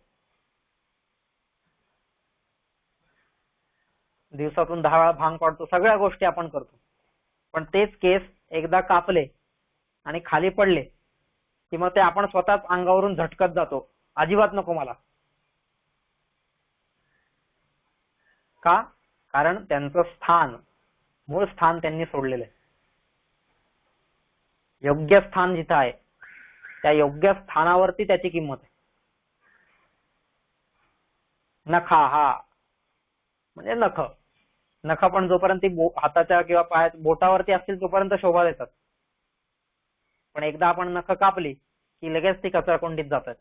दिवसातून 10 वेळा भांग पाडतो, सगळ्या गोष्टी आपण करतो. पण तेच केस एकदा कापले आणि खाली पडले की मग ते आपण स्वतःच अंगावरून झटकत जातो, अजिबात नको मला. का? कारण त्यांचं स्थान, मूळ स्थान त्यांनी सोडलेलं आहे. योग्य स्थान जिथं आहे त्या योग्य स्थानावरती त्याची किंमत आहे. नखा हा म्हणजे नख, नख पण जोपर्यंत ती हाताच्या किंवा पायाच्या बोटावरती असतील तोपर्यंत शोभा देतात. पण एकदा आपण नख कापली की लगेच ती कचराकुंडीत जातात.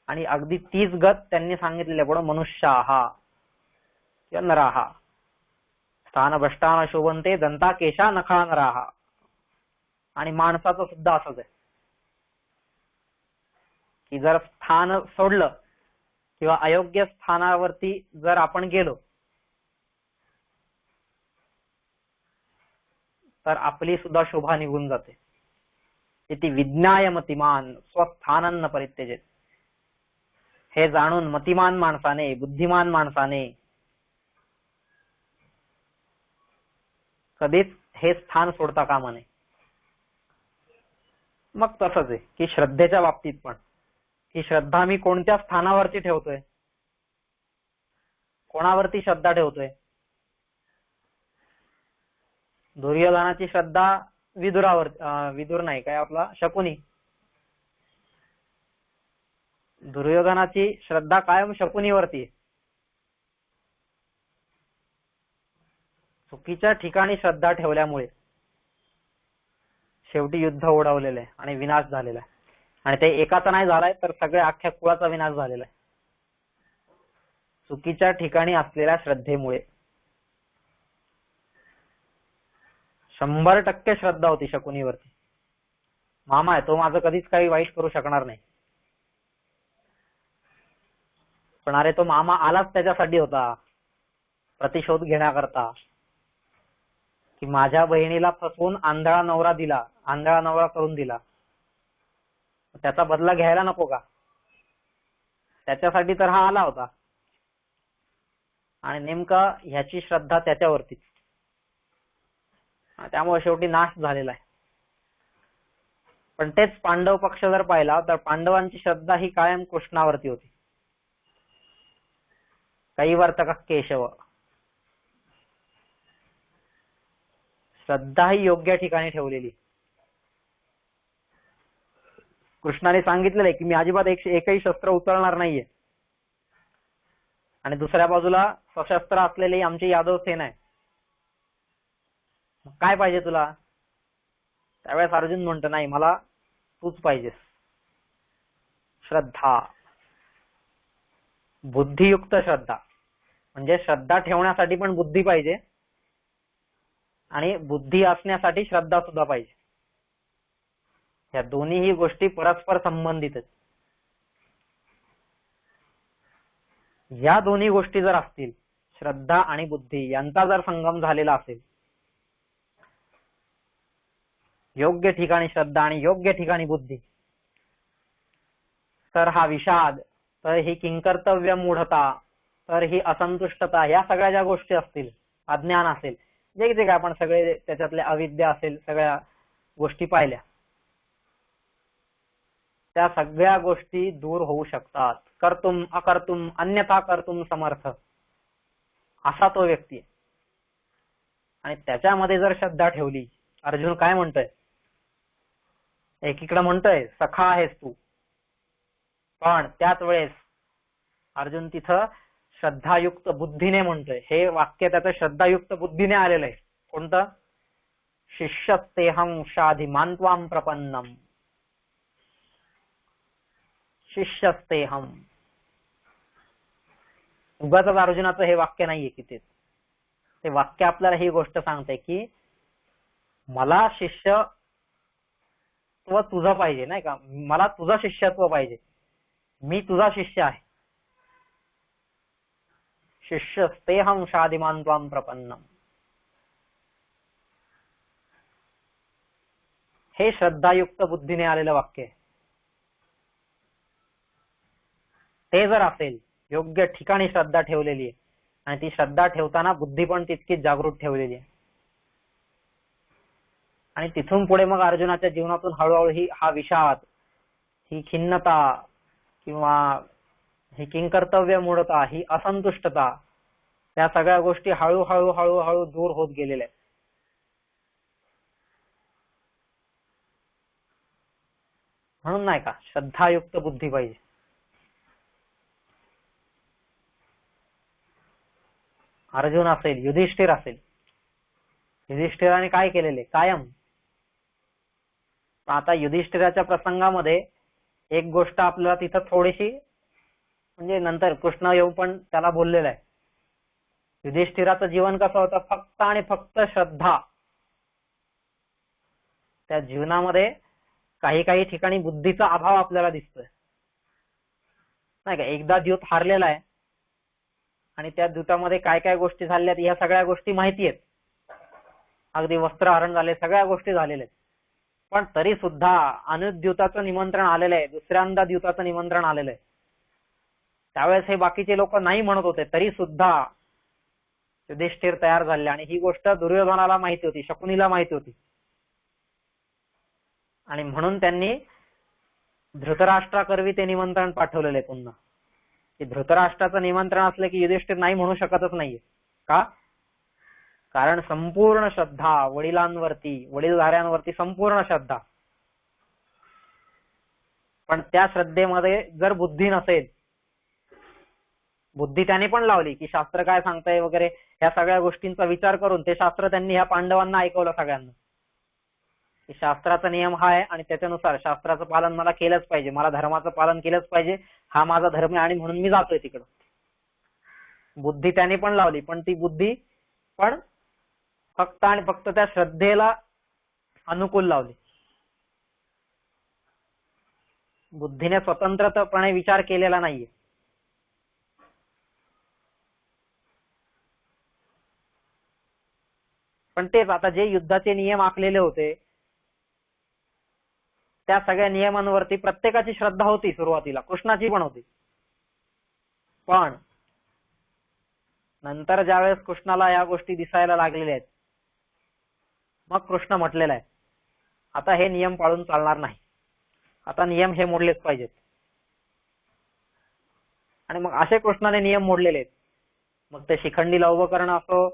आणि अगदी तीच गत त्यांनी सांगितलेली पुढे मनुष्याहा किंवा नराहा. स्थान भ्रष्टान शोभन्ते दंता केशा नखा नराहा. आणि माणसाचं सुद्धा असंच आहे की जर स्थान सोडलं किंवा अयोग्य स्थानावरती जर आपण गेलो तर आपली सुद्धा शोभा निघून जाते. इति विज्ञाय मतिमान स्वस्थानन्न परित्यजेत. हे जाणून मतिमान माणसाने, बुद्धिमान माणसाने कधीच हे स्थान सोडता कामा नये. मग तसंच आहे की श्रद्धेच्या बाबतीत पण, की श्रद्धा मी कोणत्या स्थानावरती ठेवतोय, कोणावरती श्रद्धा ठेवतोय. दुर्योधनाची श्रद्धा विदुरावर, विदुर नाही काय आपला शकुनी, दुर्योधनाची श्रद्धा कायम शकुनीवरती. चुकीच्या ठिकाणी श्रद्धा ठेवल्यामुळे शेवटी युद्ध ओढवलेलं आहे आणि विनाश झालेला आहे. आणि ते एकाचा नाही झालाय तर सगळ्या अख्ख्या कुळाचा विनाश झालेला आहे चुकीच्या ठिकाणी असलेल्या श्रद्धेमुळे. 100% श्रद्धा होती शकुनीवरती. मामा आहे तो, माझं कधीच काही वाईट करू शकणार नाही. पण अरे तो मामा आलाच त्याच्यासाठी होता, प्रतिशोध घेण्याकरता, की माझ्या बहिणीला फसवून आंधळा नवरा दिला, आंधळा नवरा करून दिला, त्याचा बदला घ्यायला नको का? त्याच्यासाठी तर हा आला होता. आणि नेमका ह्याची श्रद्धा त्याच्यावरतीच, त्यामुळे शेवटी नाश झालेला आहे. पण तेच पांडव पक्ष जर पाहिला तर पांडवांची श्रद्धा ही कायम कृष्णावरती होती. कैवर्तक केशव, श्रद्धा ही योग्य ठिकाणी ठेवलेली. कृष्णाने सांगितलेलं आहे की मी अजिबात एकही शस्त्र उचलणार नाहीये. आणि दुसऱ्या बाजूला सशस्त्र असलेली आमची यादव सेना आहे. काय पाहिजे तुला? त्यावेळेस अर्जुन म्हणतो नाही, मला तूच पाहिजेस. श्रद्धा, बुद्धियुक्त श्रद्धा, म्हणजे श्रद्धा ठेवण्यासाठी पण बुद्धी पाहिजे आणि बुद्धी असण्यासाठी श्रद्धा सुद्धा पाहिजे. या दोन्हीही गोष्टी परस्पर संबंधित आहेत. या दोन्ही गोष्टी जर असतील, श्रद्धा आणि बुद्धी यांचा जर संगम झालेला असेल, योग्य ठिकाणी श्रद्धा आणि योग्य ठिकाणी बुद्धी, तर हा विषाद, तर ही किंकर्तव्य मूढता, तर ही असंतुष्टता, या सगळ्या ज्या गोष्टी असतील, अज्ञान असेल, जे जे काय आपण सगळे त्याच्यातल्या अविद्या असेल, सगळ्या गोष्टी पाहिल्या, त्या सगळ्या गोष्टी दूर होऊ शकतात. कर्तुम अकर्तुम अन्यथा कर्तुम समर्थ असा तो व्यक्ती आहे. आणि त्याच्यामध्ये जर श्रद्धा ठेवली, अर्जुन काय म्हणतोय, एकीकडे म्हणतोय सखा आहेस तू, पण त्याच वेळेस अर्जुन तिथं श्रद्धायुक्त बुद्धीने म्हणतोय. हे वाक्य त्याचं श्रद्धायुक्त बुद्धीने आलेलं आहे. कोणतं? शिष्यस्तेहं शाधिमान् त्वां प्रपन्नम, शिष्यस्तेहं. उगाच अर्जुनाचं हे वाक्य नाहीये की ते वाक्य आपल्याला ही गोष्ट सांगते की मला शिष्यत्व तुझं पाहिजे, नाही का, मला तुझं शिष्यत्व पाहिजे, मी तुझा शिष्य आहे. शिष्यस्तेहं शाधिमान् त्वां प्रपन्नम, हे श्रद्धायुक्त बुद्धीने आलेलं वाक्य आहे. ते जर असेल, योग्य ठिकाणी श्रद्धा ठेवलेली आहे, आणि ती श्रद्धा ठेवताना बुद्धी पण तितकीच जागृत ठेवलेली आहे. आणि तिथून पुढे मग अर्जुनाच्या जीवनातून हळूहळू हा विषाद, ही खिन्नता किंवा ही किंकर्तव्य मूढता, ही असंतुष्टता, या सगळ्या गोष्टी हळूहळू हळूहळू दूर होत गेलेल्या आहेत. म्हणून नाही का श्रद्धायुक्त बुद्धी पाहिजे. अर्जुन असेल, युधिष्ठिर असेल, युधिष्ठिराने काय केलेले कायम. आता युधिष्ठिराच्या प्रसंगामध्ये एक गोष्ट आपल्याला तिथं थोडीशी, म्हणजे नंतर कृष्ण येऊन पण त्याला बोललेलं आहे. युधिष्ठिराचं जीवन कसं होतं, फक्त आणि फक्त श्रद्धा. त्या जीवनामध्ये काही काही ठिकाणी बुद्धीचा अभाव आपल्याला दिसतोय, नाही का. एकदा द्यूत हारलेला आहे आणि त्या द्यूतामध्ये काय काय गोष्टी झाल्या ह्या सगळ्या गोष्टी माहिती आहेत. अगदी वस्त्रहरण झाले, सगळ्या गोष्टी झालेल्या आहेत. पण तरी सुद्धा अनुद्यूताचं निमंत्रण आलेलं आहे, दुसऱ्यांदा द्यूताचं निमंत्रण आलेलं आहे. त्यावेळेस हे बाकीचे लोक नाही म्हणत होते, तरी सुद्धा युधिष्ठिर तयार झाले. आणि ही गोष्ट दुर्योधनाला माहिती होती, शकुनीला माहिती होती, आणि म्हणून त्यांनी धृतराष्ट्राकरवी ते निमंत्रण पाठवलेले पुन्हा. की धृतराष्ट्राचं निमंत्रण असलं की युधिष्ठिर नाही म्हणू शकतच नाहीये. का? कारण संपूर्ण श्रद्धा वडिलांवरती, वडीलधाऱ्यांवरती संपूर्ण श्रद्धा. पण त्या श्रद्धेमध्ये जर बुद्धी नसेल, बुद्धी त्याने पण लावली की शास्त्र काय सांगताय वगैरे, ह्या सगळ्या गोष्टींचा विचार करून ते शास्त्र त्यांनी ह्या पांडवांना ऐकवलं सगळ्यांना, की शास्त्राचा नियम हा आहे आणि त्याच्यानुसार शास्त्राचं पालन मला केलंच पाहिजे, मला धर्माचं पालन केलंच पाहिजे, हा माझा धर्म आहे आणि म्हणून मी जातोय तिकडं. बुद्धी त्याने पण लावली, पण ती बुद्धी पण फक्त आणि फक्त त्या श्रद्धेला अनुकूल लावली. बुद्धीने स्वतंत्रपणे विचार केलेला नाहीये. पण तेच आता जे युद्धाचे नियम आखलेले होते, त्या सगळ्या नियमांवरती प्रत्येकाची श्रद्धा होती सुरुवातीला, कृष्णाची पण होती. पण नंतर ज्यावेळेस कृष्णाला या गोष्टी दिसायला लागलेल्या आहेत, मग कृष्ण म्हटलेला आहे आता हे नियम पाळून चालणार नाही, आता नियम हे मोडलेच पाहिजेत. आणि मग असे कृष्णाने नियम मोडलेले आहेत. मग ते शिखंडीला उभं करणं असो,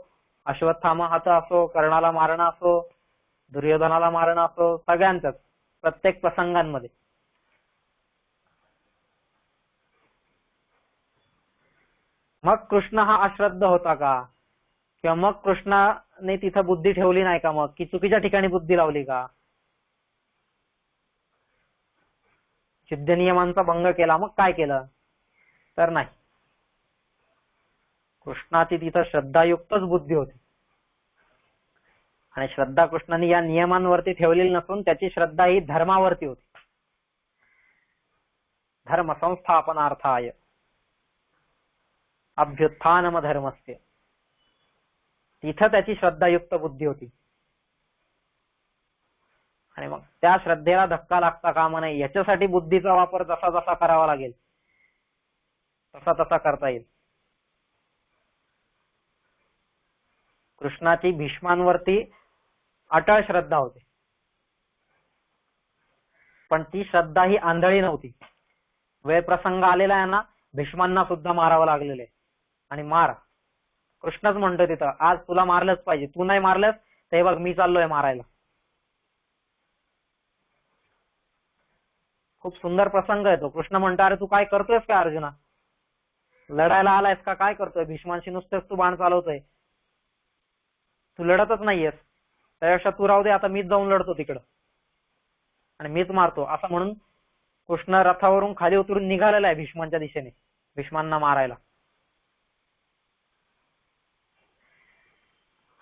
अश्वत्थामा हात असो, कर्णाला मारणं असो, दुर्योधनाला मारणं असो, सगळ्यांचंच प्रत्येक प्रसंगांमध्ये. मग कृष्ण हा अश्रद्ध होता का? किंवा मग कृष्णाने तिथं बुद्धी ठेवली नाही का? मग की चुकीच्या ठिकाणी बुद्धी लावली का? युद्ध नियमांचा भंग केला, मग काय केलं? तर नाही, कृष्णाची तिथं श्रद्धायुक्तच बुद्धी होती. आणि श्रद्धा कृष्णाने या नियमांवरती ठेवलेली नसून त्याची श्रद्धा ही धर्मावरती होती. धर्म संस्थापनार्थाय अभ्युत्थानम धर्मस्य, तिथं त्याची श्रद्धायुक्त बुद्धी होती. आणि मग त्या श्रद्धेला धक्का लागता कामा नये याच्यासाठी बुद्धीचा वापर जसा जसा करावा लागेल तसा तसा करता येईल. कृष्णाची भीष्मांवरती अटळ श्रद्धा होती, पण ती श्रद्धा ही आंधळी नव्हती. वेळ प्रसंग आलेला आहे ना, भीष्मांना सुद्धा मारावं लागलेलं आहे. आणि मार, कृष्णच म्हणतो तिथं, आज तुला मारलंच पाहिजे, तू नाही मारलंस ते बघ मी चाललोय मारायला. खूप सुंदर प्रसंग आहे तो. कृष्ण म्हणतो, अरे तू काय करतोयस का अर्जुना, लढायला आलायस का, काय करतोय, भीष्मांशी नुसतेच तू बाण चालवतोय, तू लढतच नाहीयेस, त्यापेक्षा तू राहू दे, आता मीच जाऊन लढतो तिकडं आणि मीच मारतो. असं म्हणून कृष्ण रथावरून खाली उतरून निघालेला आहे भीष्मांच्या दिशेने, भीष्मांना मारायला.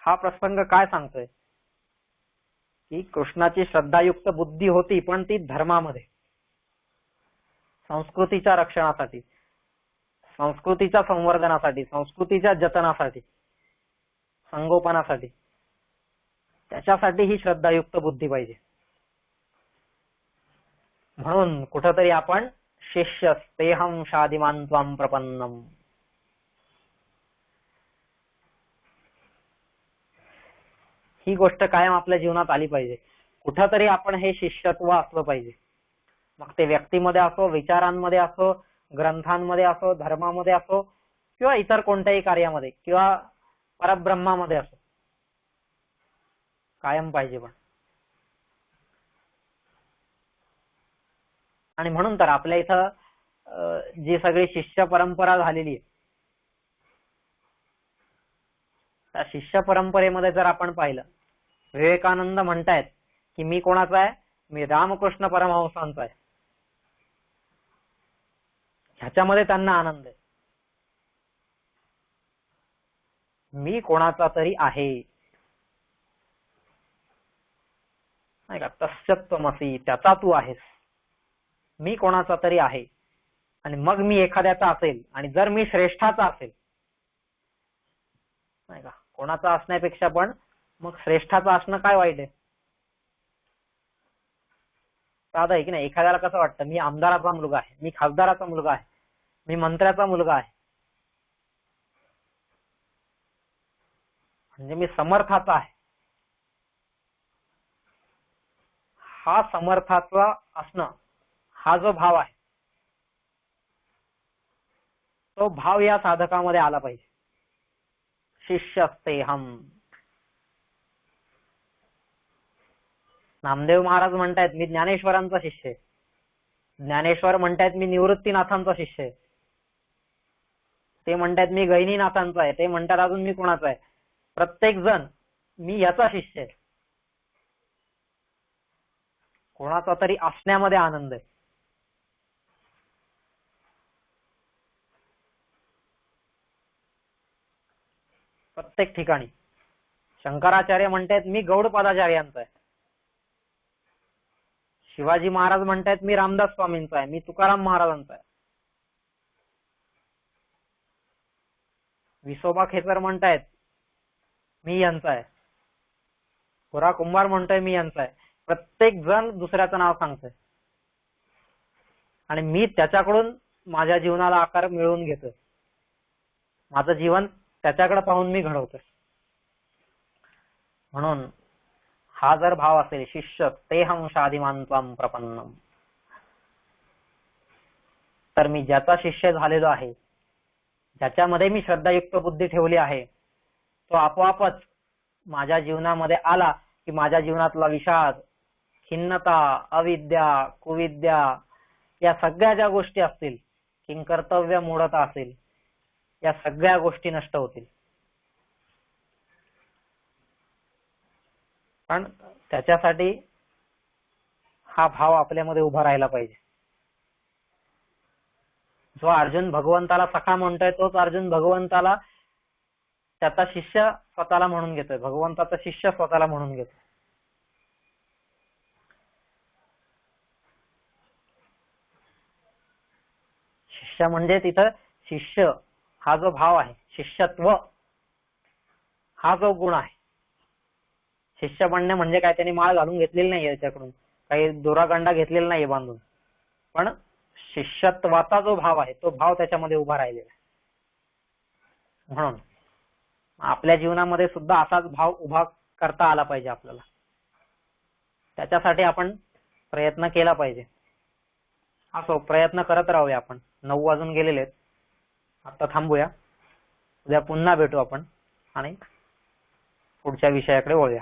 हा प्रसंग काय सांगतोय की कृष्णाची श्रद्धायुक्त बुद्धी होती, पण ती धर्मामध्ये, संस्कृतीच्या रक्षणासाठी, संस्कृतीच्या संवर्धनासाठी, संस्कृतीच्या जतनासाठी, संगोपनासाठी, त्याच्यासाठी ही श्रद्धायुक्त बुद्धी पाहिजे. म्हणून कुठंतरी आपण शिष्य तेहम शादिमान त्वाम प्रपन्नम, ही गोष्ट कायम आपल्या जीवनात आली पाहिजे. कुठंतरी आपण हे शिष्यत्व असलं पाहिजे. मग ते व्यक्तीमध्ये असो, विचारांमध्ये असो, ग्रंथांमध्ये असो, धर्मामध्ये असो, किंवा इतर कोणत्याही कार्यामध्ये, किंवा परब्रह्मामध्ये असो, कायम पाहिजे. पण आणि म्हणून तर आपल्या इथं जी सगळी शिष्य परंपरा झालेली आहे, त्या शिष्य परंपरेमध्ये जर आपण पाहिलं, विवेकानंद म्हणतायत की मी कोणाचा आहे, मी रामकृष्ण परमहंसांचा आहे. ह्याच्यामध्ये त्यांना आनंद आहे. मी कोणाचा तरी आहे, नाही का, तस्यत्वमसी, त्याचा तू आहेस, मी कोणाचा तरी आहे. आणि मग मी एखाद्याचा असेल, आणि जर मी श्रेष्ठाचा असेल, नाही का, कोणाचा असण्यापेक्षा पण मग श्रेष्ठाचा असणं काय वाईट आहे. साधं आहे की नाही. एखाद्याला कसं वाटतं, मी आमदाराचा मुलगा आहे, मी खासदाराचा मुलगा आहे, मी मंत्र्याचा मुलगा आहे, म्हणजे मी समर्थाचा आहे. हा समर्थाचा असणं, हा जो भाव आहे, तो भाव या साधकामध्ये आला पाहिजे. शिष्यस्तेहम. नामदेव महाराज म्हणतायत मी ज्ञानेश्वरांचा शिष्य आहे, ज्ञानेश्वर म्हणतायत मी निवृत्तीनाथांचा शिष्य आहे, ते म्हणतायत मी गहिनीनाथांचा आहे, ते म्हणतात अजून मी कोणाचा आहे. प्रत्येक जण मी याचा शिष्य आहे. कोणाचा तरी असण्यामध्ये आनंद आहे. प्रत्येक ठिकाणी. शंकराचार्य म्हणतायत मी गौडपादाचार्यांचा आहे, शिवाजी महाराज म्हणतायत मी रामदास स्वामींचा आहे, मी तुकाराम महाराजांचा आहे, विसोबा खेचर म्हणतायत मी यांचा आहे, गोरा कुंभार म्हणतोय मी यांचा आहे. प्रत्येक जण दुसऱ्याचं नाव सांगतोय आणि मी त्याच्याकडून माझ्या जीवनाला आकार मिळवून घेतोय. माझं जीवन त्याच्याकडे पाहून मी घडवतोय. म्हणून हा जर भाव असेल, शिष्य तेहम शादिमान त्वाम प्रपन्नम, तर मी ज्याचा शिष्य झालेलो आहे, ज्याच्यामध्ये मी श्रद्धायुक्त बुद्धी ठेवली आहे, तो आपोआपच माझ्या जीवनामध्ये आला की माझ्या जीवनातला विषाद, खिन्नता, अविद्या, कुविद्या, या सगळ्या ज्या गोष्टी असतील, किंकर्तव्य मूढता असेल, या सगळ्या गोष्टी नष्ट होतील. पण त्याच्यासाठी हा भाव आपल्यामध्ये उभा राहिला पाहिजे. जो अर्जुन भगवंताला सखा म्हणतोय, तोच अर्जुन भगवंताला त्याचा शिष्य स्वतःला म्हणून घेतोय, भगवंताचा शिष्य स्वतःला म्हणून घेतो. शिष्य म्हणजे तिथं शिष्य हा जो भाव आहे, शिष्यत्व हा जो गुण आहे. शिष्य बनणे म्हणजे काय, त्यांनी माळ घालून घेतलेली नाही याच्याकडून, काही दोरागंडा घेतलेला नाही बांधून, पण शिष्यत्वाचा जो भाव आहे तो भाव त्याच्यामध्ये उभा राहिलेला आहे. म्हणून आपल्या जीवनामध्ये सुद्धा असाच भाव उभा करता आला पाहिजे आपल्याला. त्याच्यासाठी आपण प्रयत्न केला पाहिजे. असो, प्रयत्न करत राहूया आपण. 9 वाजून गेलेले आहेत. आता थांबूया. उद्या पुन्हा भेटू आपण आणि पुढच्या विषयाकडे वळूया.